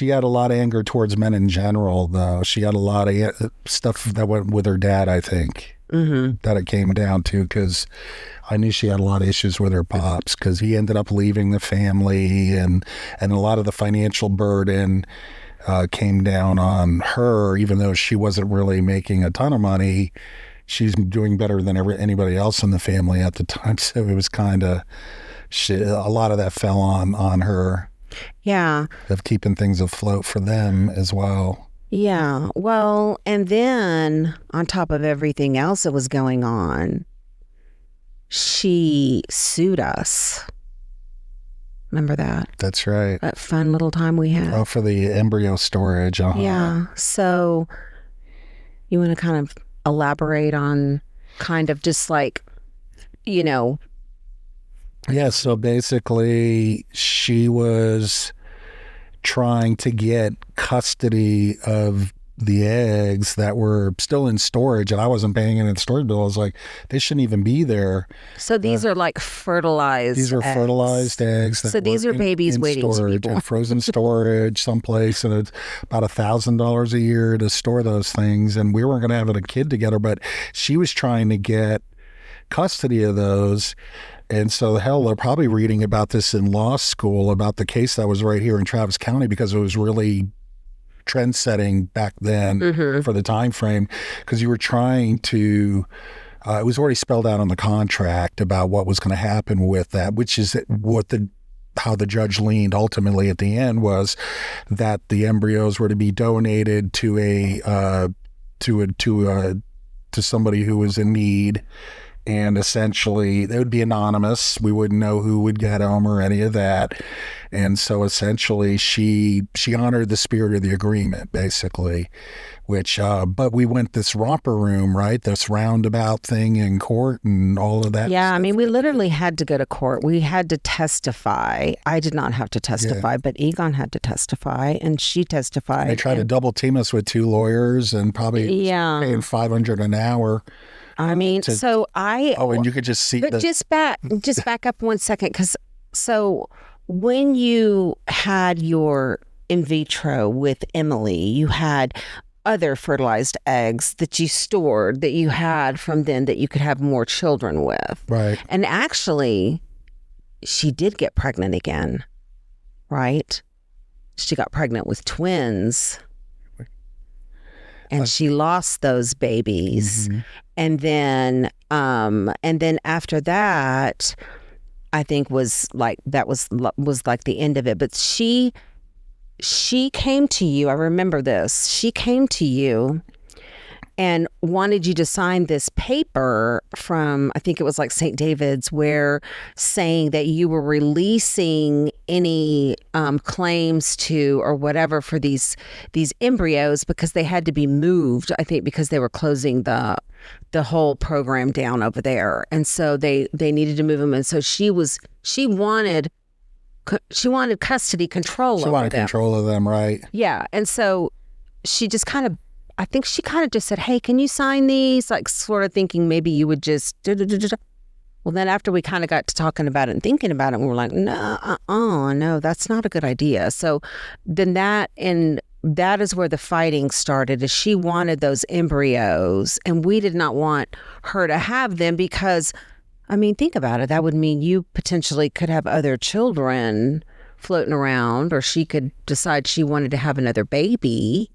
had a lot of anger towards men in general, though. She had a lot of stuff that went with her dad, I think, that it came down to, because I knew she had a lot of issues with her pops, because he ended up leaving the family, and a lot of the financial burden came down on her, even though she wasn't really making a ton of money. She's doing better than anybody else in the family at the time. So it was kind of, a lot of that fell on her. Yeah. Of keeping things afloat for them as well. Yeah. Well, and then on top of everything else that was going on, she sued us. Remember that? That's right. That fun little time we had. Oh, for the embryo storage. Yeah. So you want to kind of elaborate on kind of just like, Yeah, so basically she was trying to get custody of the eggs that were still in storage, and I wasn't paying any of the storage bill. I was like, they shouldn't even be there. So these are like fertilized These are eggs. fertilized eggs. So these are babies waiting to be storage, born. in frozen storage someplace, and it's about $1,000 a year to store those things. And we weren't going to have a kid together, but she was trying to get custody of those. And so, hell, they're probably reading about this in law school, about the case that was right here in Travis County, because it was really trend setting back then for the time frame, because you were trying to it was already spelled out on the contract about what was going to happen with that, which is how the judge leaned ultimately at the end, was that the embryos were to be donated to somebody who was in need. And essentially, they would be anonymous. We wouldn't know who would get them or any of that. And so essentially, she honored the spirit of the agreement, basically, which, but we went this romper room, right? This roundabout thing in court and all of that. Yeah, I mean, we literally had to go to court. We had to testify. I did not have to testify, but Egon had to testify, and she testified. They tried to double team us with 2 lawyers and probably paying $500 an hour. I mean, and you could just see. But just back up 1 second, because so when you had your in vitro with Emily, you had other fertilized eggs that you stored, that you had from then, that you could have more children with. Right. And actually, she did get pregnant again, right? She got pregnant with twins. And she lost those babies. And then after that, I think was like the end of it. But she came to you. I remember this. She came to you and wanted you to sign this paper from, I think it was like St. David's, where saying that you were releasing any claims to or whatever for these embryos, because they had to be moved, I think, because they were closing the whole program down over there. And so they needed to move them. And so she wanted custody control over them. She wanted control of them, right? Yeah. And so she just kind of, I think she kind of just said, hey, can you sign these? Like, sort of thinking maybe you would just Well, then after we kind of got to talking about it and thinking about it, we were like, no, that's not a good idea. So then that is where the fighting started, is she wanted those embryos, and we did not want her to have them because, I mean, think about it. That would mean you potentially could have other children floating around, or she could decide she wanted to have another baby.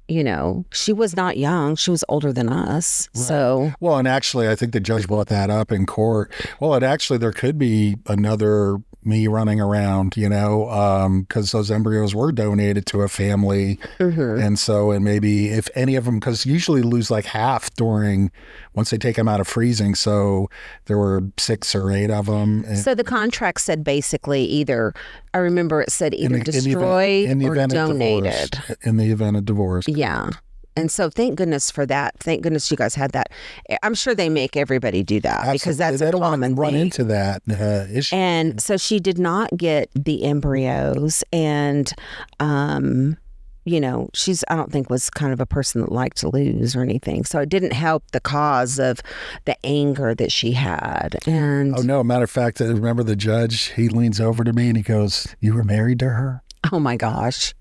You know, she was not young. She was older than us. Right. So, well, and actually, I think the judge brought that up in court. Well, there could be another me running around, you know, because those embryos were donated to a family. And so, and maybe if any of them, because usually lose like half once they take them out of freezing. So there were 6 or 8 of them. So the contract said basically either, I remember it said either destroyed or donated. In the event of divorce. Yeah. And so thank goodness for that. Thank goodness you guys had that. I'm sure they make everybody do that. Absolutely. Because that's they a don't common want to run thing. into that issue. And so she did not get the embryos, and you know, I don't think was kind of a person that liked to lose or anything. So it didn't help the cause of the anger that she had. And oh no, matter of fact, I remember the judge, he leans over to me and he goes, "You were married to her?" Oh my gosh.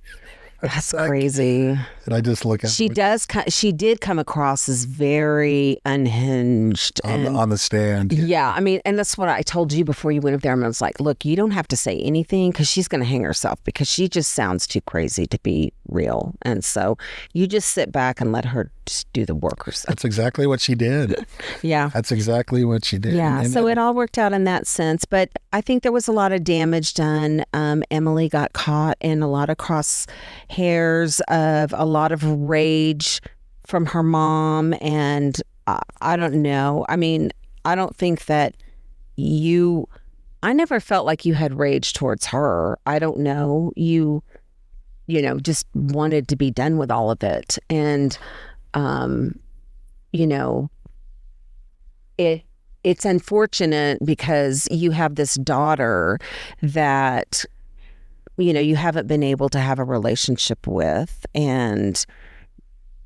That's crazy. And I just look at she did come across as very unhinged on the stand. Yeah, I mean, and that's what I told you before you went up there. I was like, look, you don't have to say anything, because she's going to hang herself, because she just sounds too crazy to be real. And so you just sit back and let her just do the work herself. That's exactly what she did. Yeah. That's exactly what she did. Yeah, so it all worked out in that sense. But I think there was a lot of damage done. Emily got caught in a lot of crosshairs of a lot of rage from her mom. And I don't know. I mean, I don't think that I never felt like you had rage towards her. I don't know. You know, just wanted to be done with all of it. And, you know, it's unfortunate because you have this daughter that, you know, you haven't been able to have a relationship with, and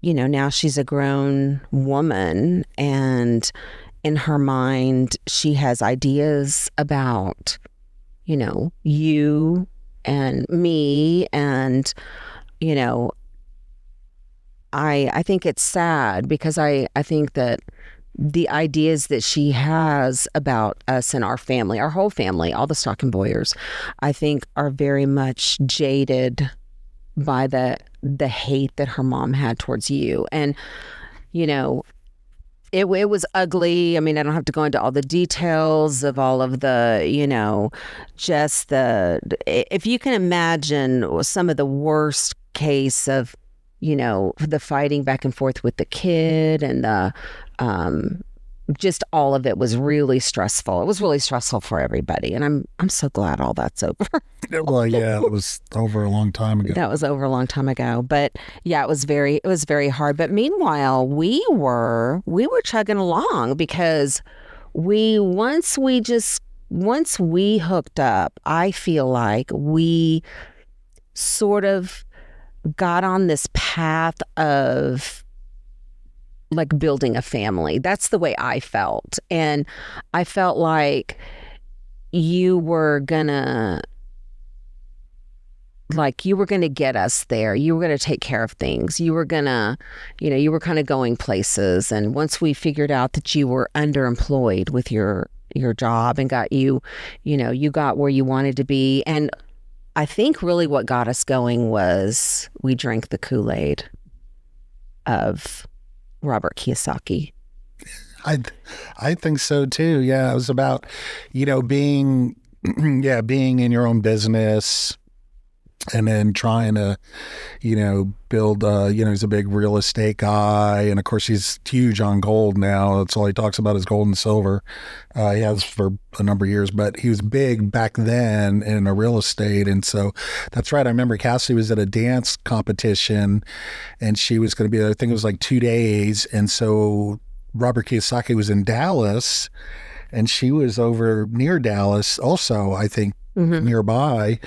now she's a grown woman, and in her mind, she has ideas about, you and me. And, I think it's sad because I think that the ideas that she has about us and our family, our whole family, all the Stocking Boyers, I think are very much jaded by the hate that her mom had towards you. And, it was ugly. I mean, I don't have to go into all the details of all of the, just if you can imagine some of the worst case of, the fighting back and forth with the kid, and just all of it was really stressful. It was really stressful for everybody. And I'm so glad all that's over. Well, yeah, it was over a long time ago. That was over a long time ago. But yeah, it was very hard. But meanwhile, we were chugging along because once we hooked up, I feel like we sort of got on this path of like building a family. That's the way I felt. And I felt like you were gonna get us there. You were gonna take care of things. You were gonna, you were kind of going places. And once we figured out that you were underemployed with your job and got you got where you wanted to be. And I think really what got us going was we drank the Kool-Aid of Robert Kiyosaki. I think so too. Yeah, it was about, being in your own business, and then trying to, build, he's a big real estate guy. And of course, he's huge on gold now. That's all he talks about is gold and silver. He has for a number of years, but he was big back then in a real estate. And so that's right. I remember Cassidy was at a dance competition, and she was going to be there. I think it was like 2 days. And so Robert Kiyosaki was in Dallas, and she was over near Dallas also, I think, nearby.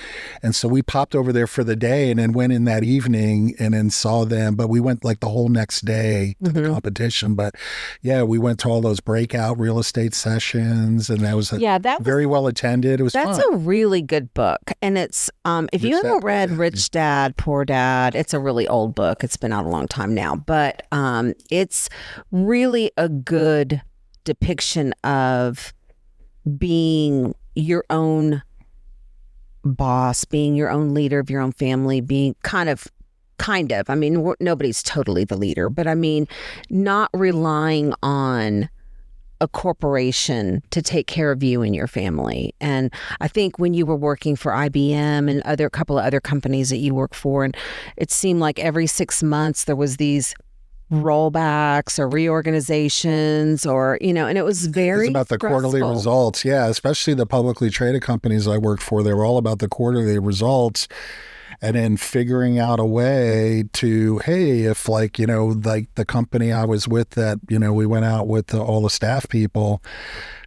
And so we popped over there for the day and then went in that evening and then saw them. But we went like the whole next day to the competition. But yeah, we went to all those breakout real estate sessions, and that was very well attended. It was That's fun. a really good book. And it's, if you haven't read Rich Dad, Poor Dad, it's a really old book. It's been out a long time now. But it's really a good depiction of being your own boss, being your own leader of your own family, being kind of, I mean, nobody's totally the leader, but I mean, not relying on a corporation to take care of you and your family. And I think when you were working for IBM and a couple of other companies that you work for, and it seemed like every 6 months there was these rollbacks or reorganizations, or and it was very about the stressful. Quarterly results. Yeah, especially the publicly traded companies I worked for, they were all about the quarterly results, and then figuring out a way to, hey, if like the company I was with that we went out with all the staff people,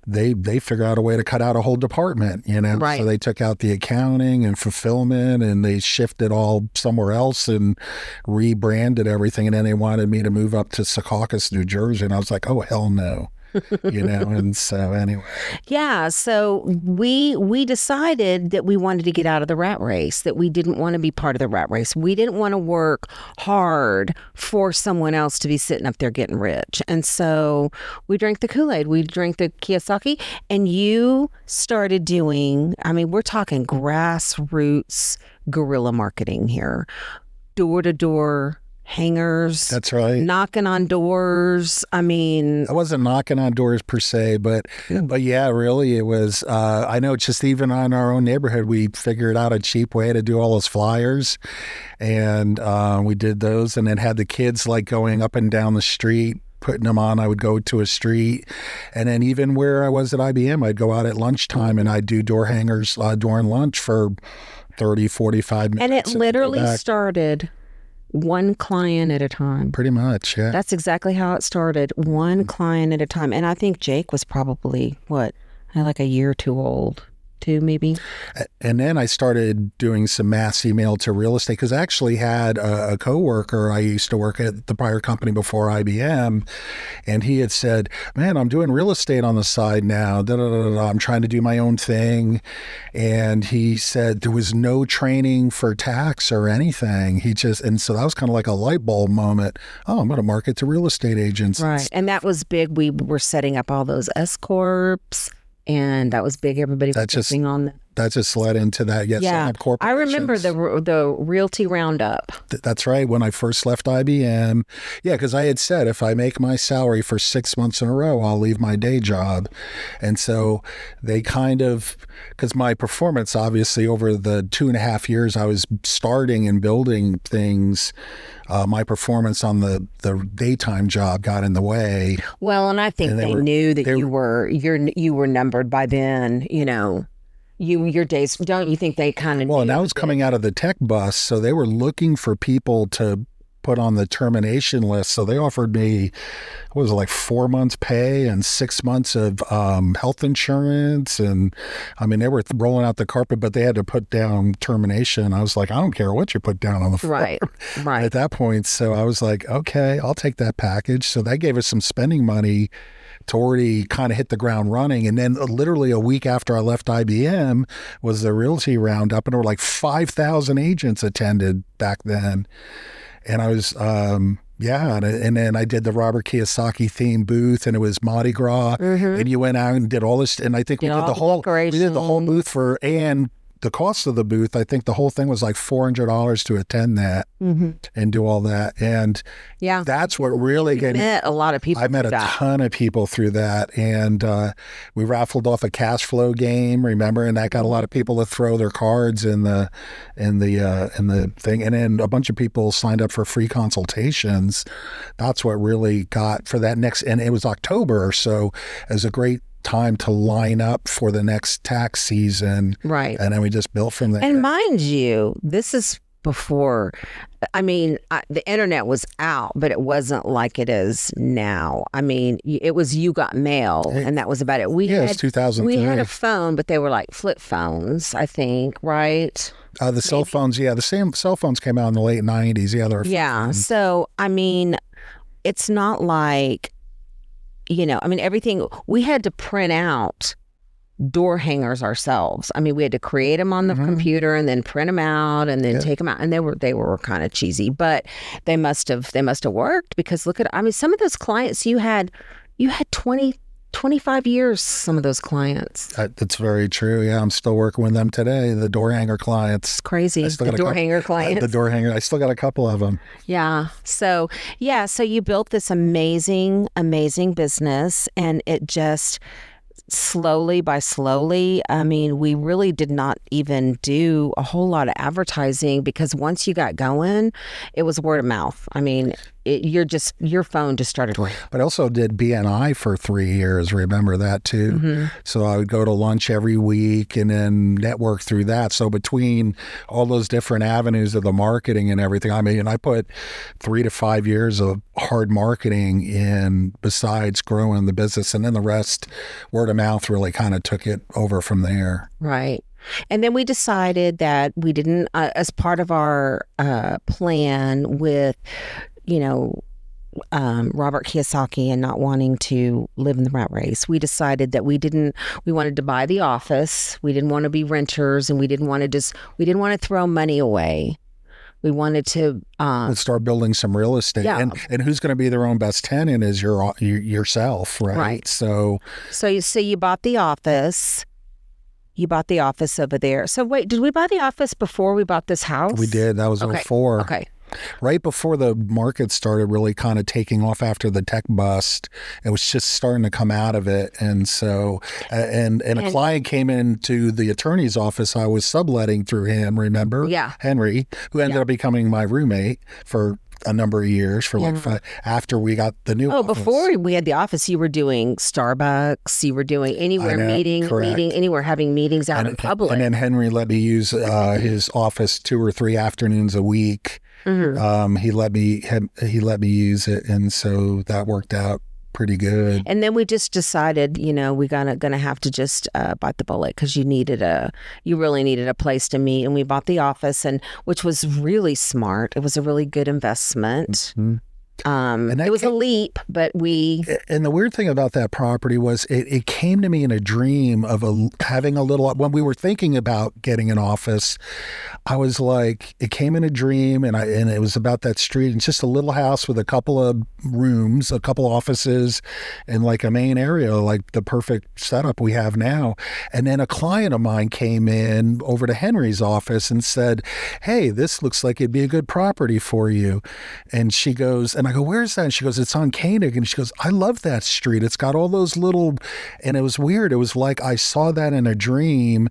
they figured out a way to cut out a whole department, Right. So they took out the accounting and fulfillment, and they shifted all somewhere else and rebranded everything. And then they wanted me to move up to Secaucus, New Jersey. And I was like, oh, hell no. And so anyway. Yeah, so we decided that we wanted to get out of the rat race, that we didn't want to be part of the rat race. We didn't want to work hard for someone else to be sitting up there getting rich. And so we drank the Kool-Aid, we drank the Kiyosaki, and you started doing, I mean, we're talking grassroots guerrilla marketing here, door-to-door hangers. That's right. Knocking on doors. I mean, I wasn't knocking on doors per se, but yeah, really it was, I know just even on our own neighborhood, we figured out a cheap way to do all those flyers, and we did those, and then had the kids like going up and down the street, putting them on. I would go to a street, and then even where I was at IBM, I'd go out at lunchtime and I'd do door hangers during lunch for 30, 45 minutes. And it literally started one client at a time. Pretty much, yeah. That's exactly how it started. One client at a time. And I think Jake was probably, like a year or two old. too, maybe. And then I started doing some mass email to real estate because I actually had a coworker. I used to work at the prior company before IBM, and he had said, "Man, I'm doing real estate on the side now. Da, da, da, da, da. I'm trying to do my own thing." And he said there was no training for tax or anything. And so that was kind of like a light bulb moment. Oh, I'm going to market to real estate agents. Right. And that was big. We were setting up all those S corps, and that was big. Everybody was focusing on that. That just led into that. Yes, yeah. I remember the Realty Roundup. That's right. When I first left IBM. Yeah, because I had said if I make my salary for 6 months in a row, I'll leave my day job. And so they kind of, because my performance, obviously, over the 2.5 years I was starting and building things, my performance on the daytime job got in the way. Well, and I think they knew that you were numbered by then, you know. Your days, don't you think they kind of Well, and I was coming out of the tech bus, so they were looking for people to put on the termination list. So they offered me, what was it, like 4 months pay and 6 months of health insurance. And I mean, they were rolling out the carpet, but they had to put down termination. I was like, I don't care what you put down on the floor. Right. At that point. So I was like, okay, I'll take that package. So that gave us some spending money to already kind of hit the ground running. And then literally a week after I left IBM was the Realty Roundup, and there were like 5,000 agents attended back then. And I was, and then I did the Robert Kiyosaki themed booth, and it was Mardi Gras, and you went out and did all this, and I think we did the whole booth and the cost of the booth, I think the whole thing was like $400 to attend that and do all that. And that's what really met a lot of people. I met a ton of people through that. And we raffled off a cash flow game, remember? And that got a lot of people to throw their cards in the thing. And then a bunch of people signed up for free consultations. That's what really got for that next, and it was October. So it was a great time to line up for the next tax season. Right. And then we just built from there. And mind you, this is before, I mean, the internet was out, but it wasn't like it is now. I mean, it was you got mail, and that was about it. It was 2003. We had a phone, but they were like flip phones, I think, right? The cell phones, the same cell phones came out in the late 90s. Yeah. So, I mean, it's not like, you know, I mean, everything, we had to print out door hangers ourselves. I mean, we had to create them on the computer and then print them out and then take them out. And they were kind of cheesy, but they must have worked, because look at, I mean, some of those clients you had 25 years, some of those clients. That's very true. Yeah, I'm still working with them today. The door hanger clients. It's crazy. The door hanger clients. The door hanger. I still got a couple of them. Yeah. So you built this amazing, amazing business, and it just slowly, I mean, we really did not even do a whole lot of advertising, because once you got going, it was word of mouth. I mean, your phone just started ringing. But I also did BNI for 3 years. Remember that too? So I would go to lunch every week and then network through that. So between all those different avenues of the marketing and everything, I mean, I put 3 to 5 years of hard marketing in besides growing the business. And then the rest, word of mouth really kind of took it over from there. Right. And then we decided that we didn't, as part of our plan with, you know, Robert Kiyosaki and not wanting to live in the rat race, we decided that we wanted to buy the office. We didn't want to be renters, and we didn't want to throw money away. We wanted to let's start building some real estate. Yeah. And who's going to be their own best tenant is yourself, right? Right. So you bought the office. You bought the office over there. So wait, did we buy the office before we bought this house? We did. That was 04. Okay. Right before the market started really kind of taking off after the tech bust. It was just starting to come out of it. And so, and a client came into the attorney's office. I was subletting through him, remember? Yeah. Henry, who ended up becoming my roommate for a number of years, for like after we got the new office. Before we had the office, you were doing Starbucks, you were doing anywhere, anywhere, having meetings out in public. And then Henry let me use his office 2 or 3 afternoons a week. He let me use it, and so that worked out pretty good. And then we just decided, we gonna have to just bite the bullet because you really needed a place to meet, and we bought the office, and which was really smart. It was a really good investment. Mm-hmm. And it was a leap, but And the weird thing about that property was it came to me in a dream of having a little. When we were thinking about getting an office, I was like, it came in a dream, and it was about that street. It's just a little house with a couple of rooms, a couple offices, and like a main area, like the perfect setup we have now. And then a client of mine came in over to Henry's office and said, "Hey, this looks like it'd be a good property for you." And she goes, and I go, "Where's that?" And she goes, "It's on Koenig." And she goes, "I love that street. It's got all those little," and it was weird. It was like I saw that in a dream,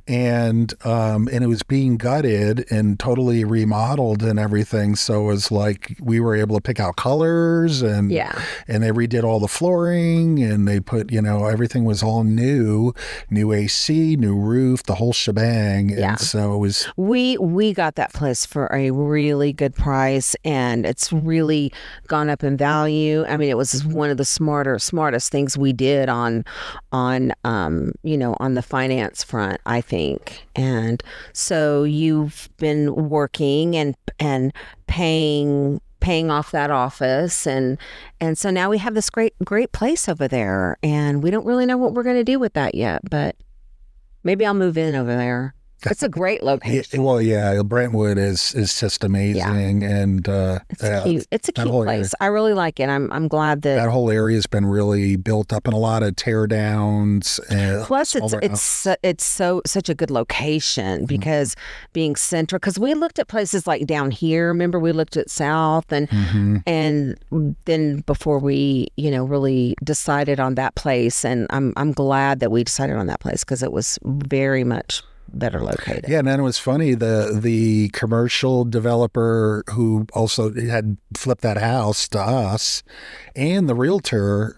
and it was being gutted and totally remodeled and everything. So it was like we were able to pick out colors, and they redid all the flooring, and they put, everything was all new AC, new roof, the whole shebang. Yeah. And so it was. We got that place for a really good price, and it's really gone up in value. I mean, it was one of the smartest things we did on the finance front, I think. And so you've been working and paying off that office, and so now we have this great place over there, and we don't really know what we're going to do with that yet, but maybe I'll move in over there. It's a great location. Well, yeah, Brentwood is just amazing, and it's cute. It's a cute place. I really like it. I'm glad that whole area has been really built up in a lot of tear downs. Plus, it's such a good location because being central. Because we looked at places like down here. Remember, we looked at South, and then before we really decided on that place, and I'm glad that we decided on that place because it was very much better located. Yeah, and then it was funny, the commercial developer who also had flipped that house to us and the realtor,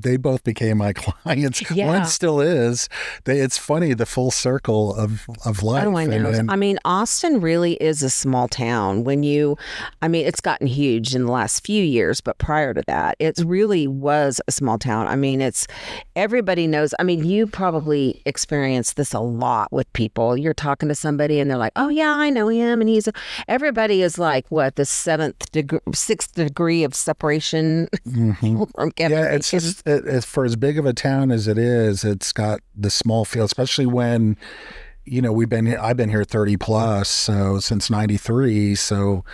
they both became my clients. Yeah. One still is. It's funny, the full circle of life. Oh, I know. I mean, Austin really is a small town. It's gotten huge in the last few years, but prior to that, it really was a small town. I mean, everybody knows. I mean, you probably experienced this a lot with people. You're talking to somebody and they're like, "Oh yeah, I know him," and everybody is like, what, the sixth degree of separation. Yeah, it's just for as big of a town as it is, it's got the small feel, especially when I've been here 30 plus, so since 93, so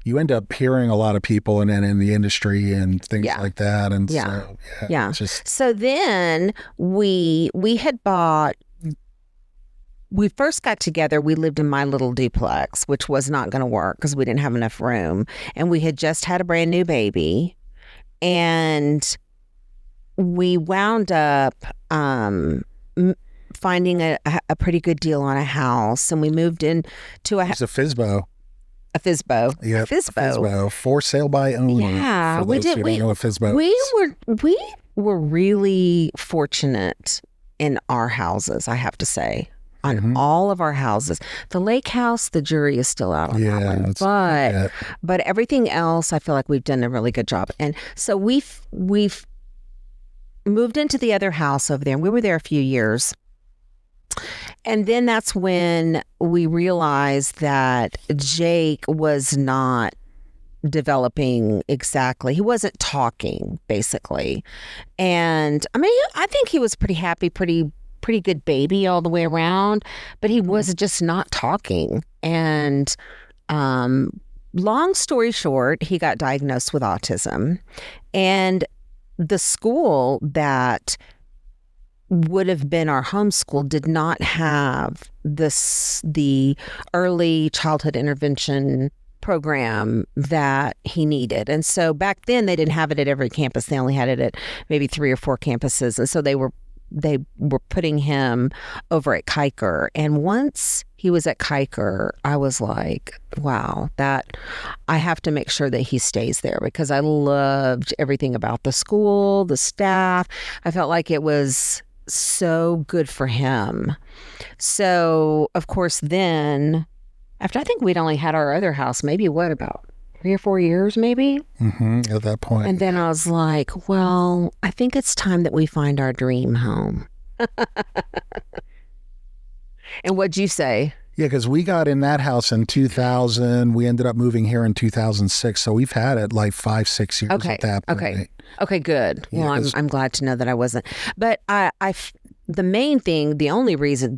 you end up hearing a lot of people and then in the industry and things like that, and so then we had bought. We first got together, we lived in my little duplex, which was not going to work because we didn't have enough room. And we had just had a brand new baby. And we wound up finding a pretty good deal on a house. And we moved into a house. It's a FSBO. A FSBO. Yeah, FSBO. For sale by owner. Yeah, we did. We don't know what FSBO is. We were really fortunate in our houses, I have to say. On all of our houses. The lake house, the jury is still out on that one. But everything else, I feel like we've done a really good job. And so we've moved into the other house over there, and we were there a few years. And then that's when we realized that Jake was not developing exactly. He wasn't talking, basically. And I mean, I think he was pretty happy, pretty good baby all the way around, but he was just not talking. And long story short, he got diagnosed with autism, and the school that would have been our homeschool did not have the early childhood intervention program that he needed. And so back then they didn't have it at every campus. They only had it at maybe 3 or 4 campuses. And so they were putting him over at Kiker. And once he was at Kiker, I was like, wow, that I have to make sure that he stays there, because I loved everything about the school, the staff. I felt like it was so good for him. So, of course, then after, I think we'd only had our other house, maybe about 3 or 4 years maybe. At that point. And then I was like, well, I think it's time that we find our dream home. And what'd you say? Yeah, because we got in that house in 2000. We ended up moving here in 2006. So we've had it like 5-6 years at that point. Okay, good. Yeah, well, I'm glad to know that I wasn't. But the main thing, the only reason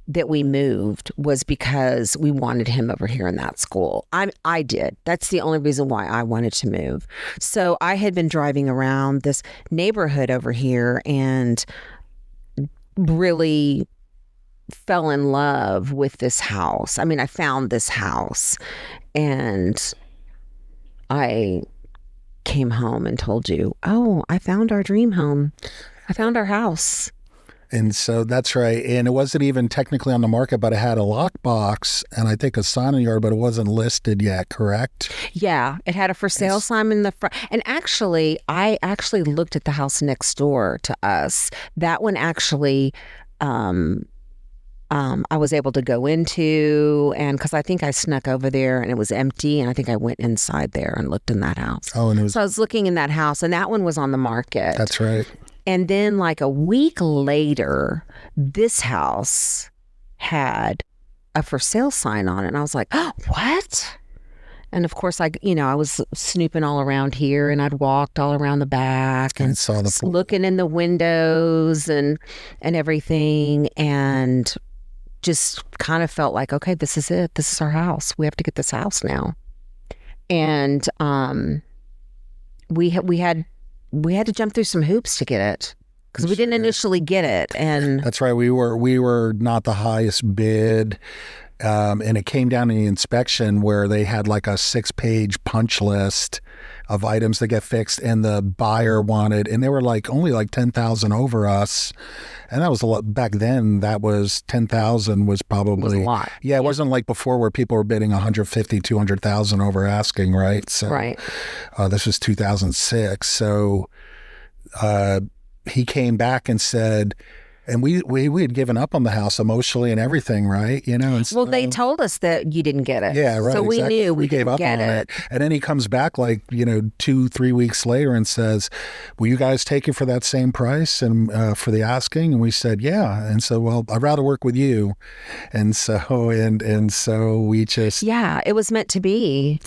that we moved was because we wanted him over here in that school. I did. That's the only reason why I wanted to move. So I had been driving around this neighborhood over here and really fell in love with this house. I mean, I found this house and I came home and told you, oh, I found our dream home. I found our house. And so that's right. And it wasn't even technically on the market, but it had a lockbox and I think a sign yard, but it wasn't listed yet, correct? Yeah, it had a for sale sign in the front. And actually, I actually looked at the house next door to us. That one actually, I was able to go into, and because I think I snuck over there and it was empty, and I think I went inside there and looked in that house. Oh, and it was. So I was looking in that house, and that one was on the market. That's right. And then like a week later, this house had a for sale sign on it. And I was like, oh, what? And of course, I was snooping all around here and I'd walked all around the back and saw the looking in the windows and everything. And just kind of felt like, okay, this is it. This is our house. We have to get this house now. And we had to jump through some hoops to get it because we didn't initially get it. And that's right. We were not the highest bid. And it came down in the inspection where they had like a 6-page punch list of items that get fixed, and the buyer wanted, and they were like only like 10,000 over us. And that was a lot back then. That was 10,000 was probably a lot. Yeah, it wasn't like before where people were bidding 150, 200,000 over asking, right? So, right. This was 2006. So he came back and said, and we had given up on the house emotionally and everything, right? And well, they told us that you didn't get it. Yeah, right. So we exactly. knew we gave up on it. And then he comes back like 2-3 weeks later and says, "Will you guys take it for that same price and for the asking?" And we said, "Yeah." And so, well, I'd rather work with you. And so and so we just it was meant to be.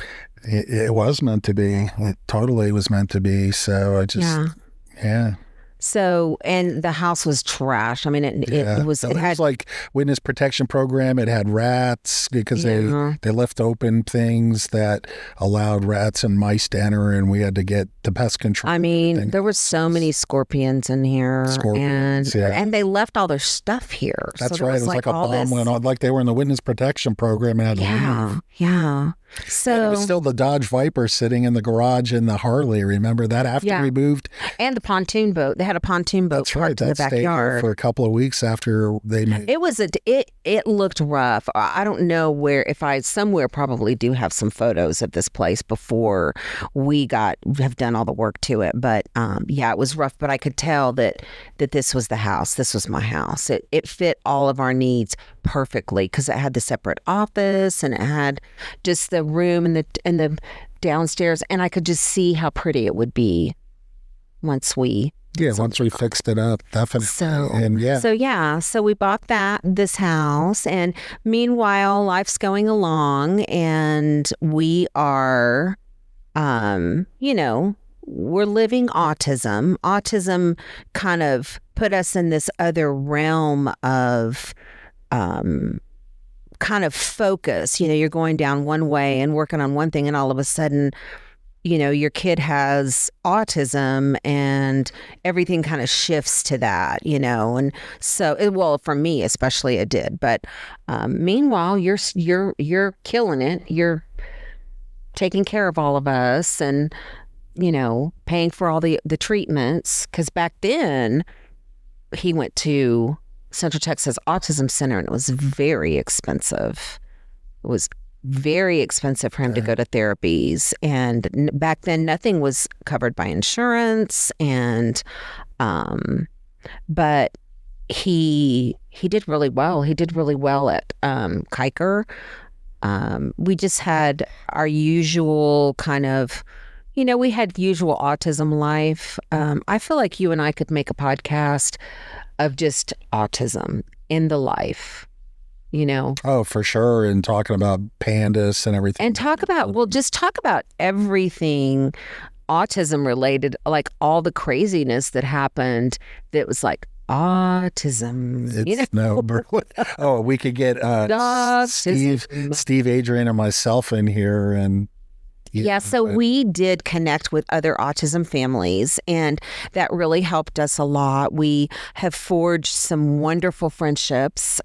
It was meant to be. It totally was meant to be. So I just yeah. So, and the house was trash. I mean, it was like witness protection program. It had rats because they left open things that allowed rats and mice to enter, and we had to get the pest control. I mean, there were so many scorpions in here, and they left all their stuff here. That's so right. It was like a bomb went on, like they were in the witness protection program and had to leave. Yeah. So and it was still the Dodge Viper sitting in the garage in the Harley. Remember that after we moved? And the pontoon boat. They had a pontoon boat parked in the backyard for a couple of weeks after they moved. It looked rough. I don't know where, if I somewhere probably do have some photos of this place before we have done all the work to it. But it was rough. But I could tell that this was the house. This was my house. It fit all of our needs perfectly because it had the separate office and it had just the room and the downstairs, and I could just see how pretty it would be once we fixed it up, definitely. So we bought this house, and meanwhile life's going along, and we are we're living autism. Autism kind of put us in this other realm of kind of focus. You're going down one way and working on one thing, and all of a sudden, your kid has autism and everything kind of shifts to that, and so for me especially it did. But meanwhile, you're killing it. You're taking care of all of us and paying for all the treatments, because back then he went to Central Texas Autism Center, and it was very expensive. It was very expensive for him to go to therapies, and back then nothing was covered by insurance. And but he did really well. He did really well at Kiker, We just had our usual kind of, we had usual autism life. I feel like you and I could make a podcast of just autism in the life, Oh, for sure. And talking about pandas and everything. and talk about everything autism related, like all the craziness that happened that was like autism. We could get Steve, Adrian, and myself in here, and so we did connect with other autism families, and that really helped us a lot. We have forged some wonderful friendships,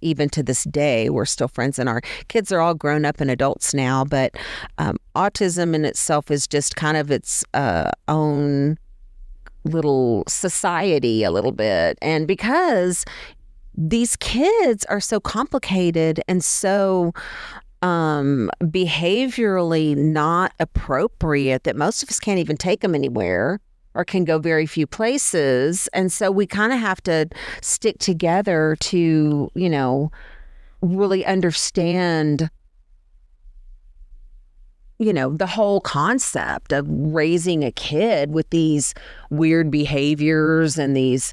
even to this day. We're still friends, and our kids are all grown up and adults now, but autism in itself is just kind of its own little society a little bit. And because these kids are so complicated and so behaviorally not appropriate that most of us can't even take them anywhere or can go very few places. And so we kind of have to stick together to, really understand, the whole concept of raising a kid with these weird behaviors and these,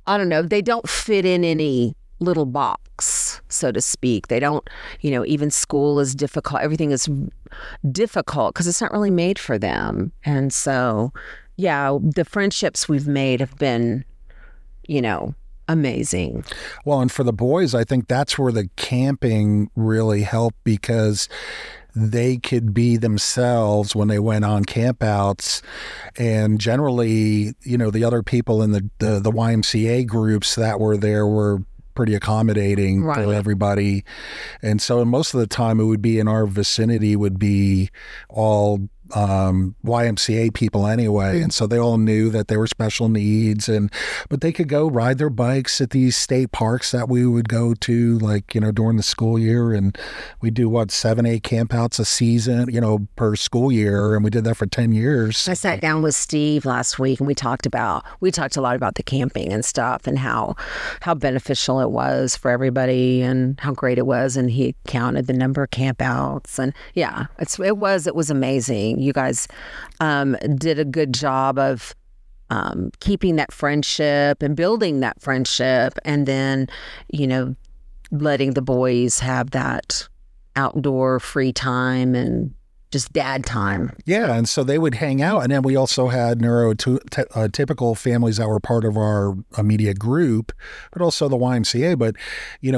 I don't know, they don't fit in any little box, so to speak. They don't, even school is difficult. Everything is difficult because it's not really made for them. And so, the friendships we've made have been, amazing. Well, and for the boys, I think that's where the camping really helped, because they could be themselves when they went on campouts. And generally, the other people in the YMCA groups that were there were pretty accommodating to everybody. And so most of the time it would be in our vicinity would be all YMCA people anyway. And so they all knew that they were special needs, but they could go ride their bikes at these state parks that we would go to, like, during the school year. And we do 7-8 campouts a season, per school year. And we did that for 10 years. I sat down with Steve last week and we talked a lot about the camping and stuff and how beneficial it was for everybody and how great it was. And he counted the number of campouts, and it was amazing. You guys did a good job of keeping that friendship and building that friendship, and then, letting the boys have that outdoor free time and just dad time. Yeah, and so they would hang out. And then we also had neurotypical families that were part of our immediate group, but also the YMCA. But,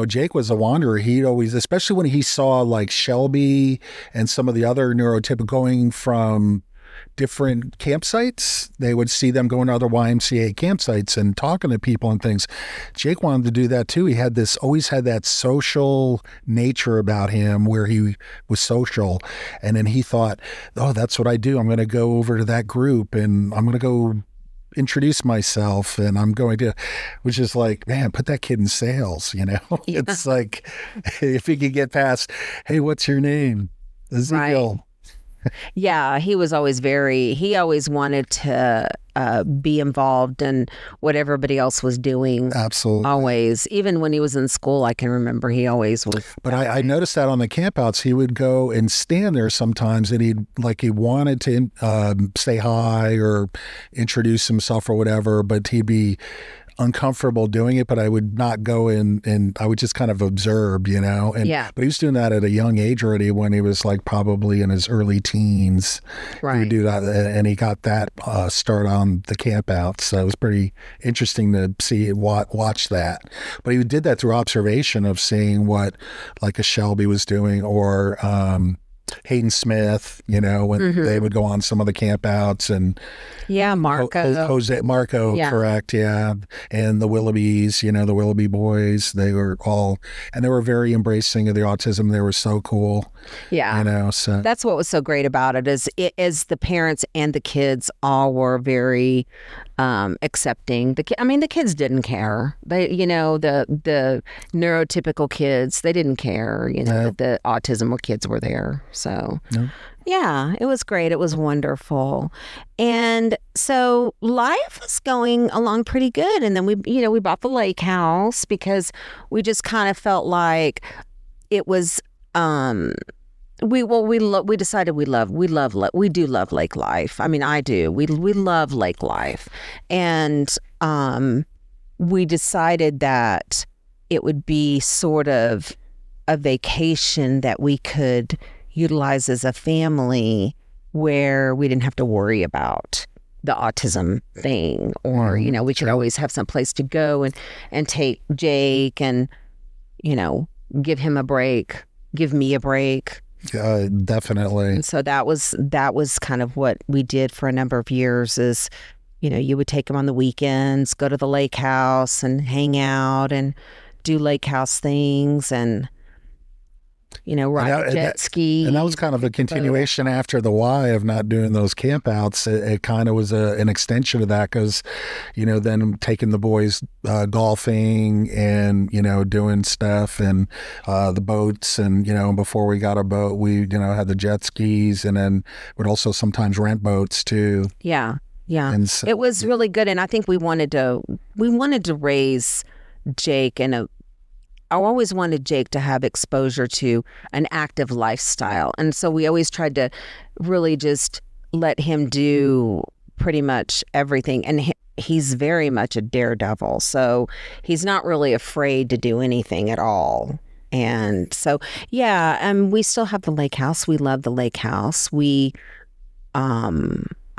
Jake was a wanderer. He'd always, especially when he saw like Shelby and some of the other neurotypical going from different campsites, they would see them going to other YMCA campsites and talking to people and things. Jake wanted to do that too. He had always had that social nature about him where he was social. And then he thought, oh, that's what I do. I'm going to go over to that group and I'm going to go introduce myself, and I'm going to, which is like, man, put that kid in sales, It's like, if he could get past, hey, what's your name? Ezekiel. Right. Yeah, he always wanted to be involved in what everybody else was doing. Absolutely. Always. Even when he was in school, I can remember he always was. But I noticed that on the campouts, he would go and stand there sometimes, and he wanted to say hi or introduce himself or whatever, but he'd be uncomfortable doing it, but I would not go in, and I would just kind of observe, But he was doing that at a young age already when he was like probably in his early teens. Right. He would do that, and he got that start on the campouts. So it was pretty interesting to see watch that. But he did that through observation of seeing what like a Shelby was doing, or Hayden Smith, when they would go on some of the campouts, and Marco, correct, and the Willoughbys, the Willoughby boys, they were very embracing of the autism. They were so cool, so that's what was so great about it is the parents and the kids all were very accepting. The kids didn't care. They, the neurotypical kids, they didn't care, that the autism kids were there. So, yeah, it was great. It was wonderful. And so life was going along pretty good. And then we bought the lake house because we just kind of felt like it was we decided we do love lake life. I mean, I do. We love lake life, and we decided that it would be sort of a vacation that we could utilize as a family, where we didn't have to worry about the autism thing, or we could always have some place to go and take Jake and give him a break, give me a break. Definitely. And so that was kind of what we did for a number of years. Is you would take him on the weekends, go to the lake house and hang out and do lake house things, and ride a jet ski. And that was kind of a continuation after the why of not doing those campouts. It kind of was an extension of that, because, then taking the boys golfing and, doing stuff, and the boats, and, before we got a boat, we, had the jet skis, and then would also sometimes rent boats too. Yeah. Yeah. And so, it was really good. And I think we wanted to raise Jake I always wanted Jake to have exposure to an active lifestyle. And so we always tried to really just let him do pretty much everything. And he's very much a daredevil. So he's not really afraid to do anything at all. And so, we still have the lake house. We love the lake house.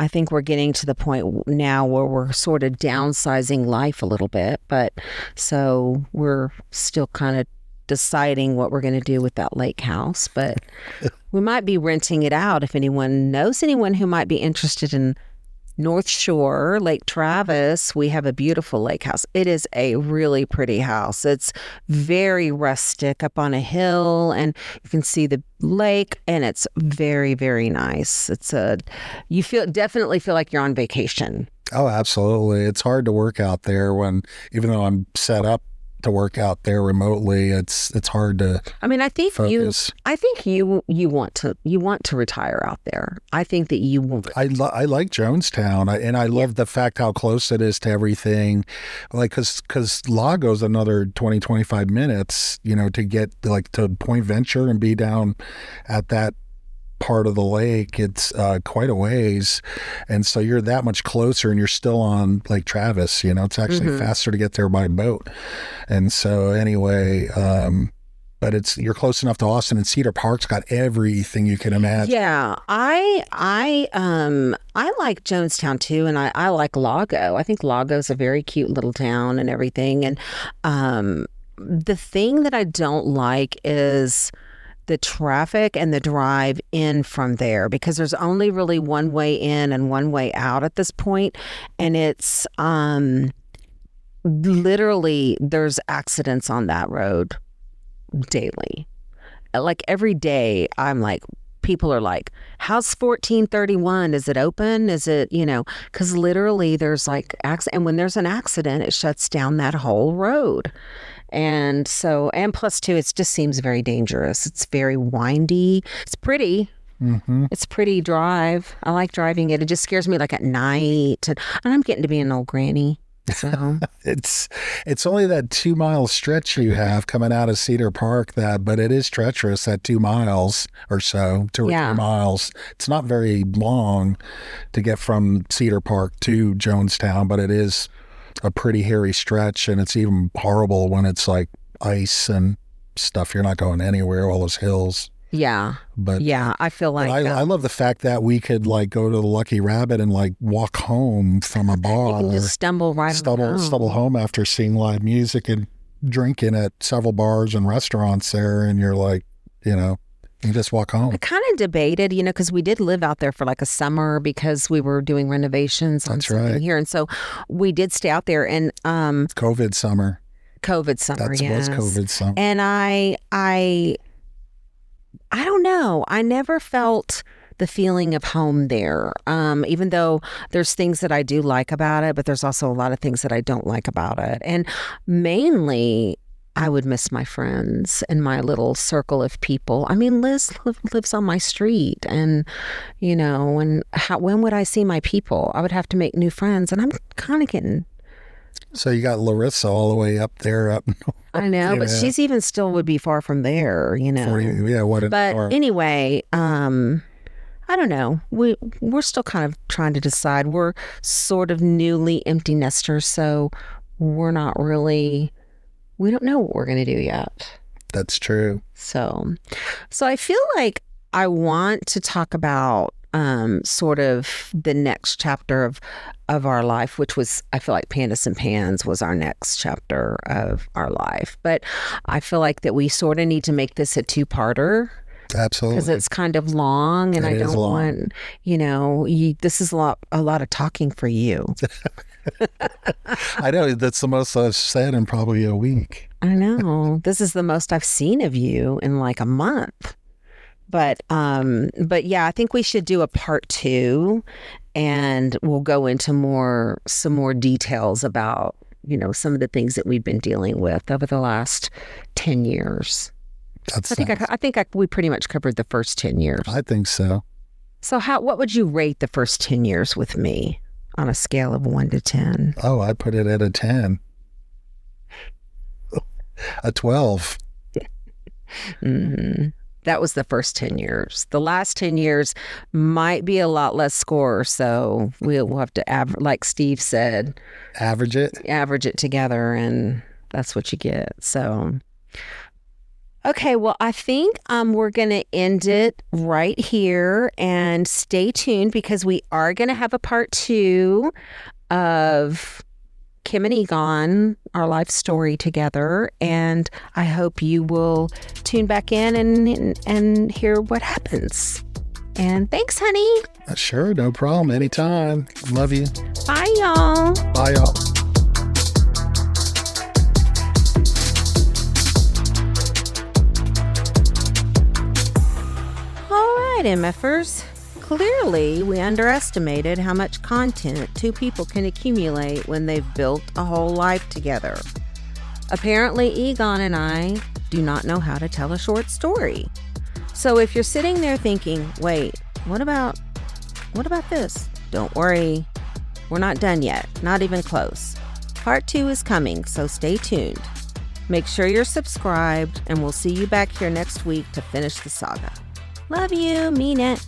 I think we're getting to the point now where we're sort of downsizing life a little bit, but so we're still kind of deciding what we're going to do with that lake house. But we might be renting it out if anyone knows anyone who might be interested in North Shore, Lake Travis. We have a beautiful lake house. It is a really pretty house. It's very rustic up on a hill, and you can see the lake, and it's very, very nice. You definitely feel like you're on vacation. Oh, absolutely. It's hard to work out there even though I'm set up to work out there remotely, it's hard to I think focus. you want to retire out there. I think that you will. I like Jonestown, and I love the fact how close it is to everything. Like, because Lago's another 20-25 minutes, to get to Point Venture and be down at that part of the lake. It's quite a ways, and so you're that much closer, and you're still on Lake Travis. It's actually faster to get there by boat. And so anyway, but you're close enough to Austin, and Cedar Park's got everything you can imagine. Yeah, I like Jonestown too, and I like Lago. I think Lago's a very cute little town and everything. And the thing that I don't like is the traffic and the drive in from there, because there's only really one way in and one way out at this point, and it's literally there's accidents on that road daily. Like every day, I'm like, people are like, how's 1431? Is it open? Is it, because literally there's like accident, and when there's an accident, it shuts down that whole road. And so, and plus too, it just seems very dangerous. It's very windy. It's pretty. Mm-hmm. It's pretty drive. I like driving it. It just scares me like at night. And I'm getting to be an old granny. So it's only that 2 mile stretch you have coming out of Cedar Park, but it is treacherous, that 2 miles or so, 2 or 3 miles. It's not very long to get from Cedar Park to Jonestown, but it is a pretty hairy stretch, and it's even horrible when it's like ice and stuff. You're not going anywhere, all those hills. Yeah. But yeah, I feel like I love the fact that we could go to the Lucky Rabbit and walk home from a bar. You can just stumble home after seeing live music and drinking at several bars and restaurants there, and you're like, you just walk home. I kind of debated, because we did live out there for like a summer because we were doing renovations on something here, and so we did stay out there. And COVID summer. Yes. Was COVID summer. And I don't know. I never felt the feeling of home there, even though there's things that I do like about it, but there's also a lot of things that I don't like about it. And mainly, I would miss my friends and my little circle of people. I mean, Liz lives on my street, and, when would I see my people? I would have to make new friends, and I'm kind of getting So you got Larissa all the way up there, up north. I know, but Yeah. she's even still would be far from there, you know. What an But hour. anyway, I don't know. We're still kind of trying to decide. We're sort of newly empty nesters, so we're not really. We don't know what we're going to do yet. That's true. So I feel like I want to talk about sort of the next chapter of our life, which was, I feel like Pandas and Pans was our next chapter of our life. But I feel like that we sort of need to make this a two-parter. Absolutely. Because it's kind of long, and It I is don't long. want, this is a lot of talking for you. I know that's the most I've said in probably a week. I know. This is the most I've seen of you in like a month. But yeah, I think we should do a part 2, and we'll go into some more details about, some of the things that we've been dealing with over the last 10 years. I think we pretty much covered the first 10 years. I think so. So what would you rate the first 10 years with me on a scale of 1 to 10? Oh, I put it at a 10. A 12. Mm-hmm. That was the first 10 years. The last 10 years might be a lot less score, so we'll have to, like Steve said, Average it together, and that's what you get. So, okay, well, I think we're going to end it right here, and stay tuned because we are going to have a part 2 of Kim and Egon, our life story together, and I hope you will tune back in and hear what happens. And thanks, honey. Sure, no problem. Anytime. Love you. Bye, y'all. Bye, y'all. All right, MFers. Clearly, we underestimated how much content 2 people can accumulate when they've built a whole life together. Apparently, Egon and I do not know how to tell a short story. So if you're sitting there thinking, wait, what about this? Don't worry, we're not done yet, not even close. Part 2 is coming, so stay tuned. Make sure you're subscribed, and we'll see you back here next week to finish the saga. Love you, mean it.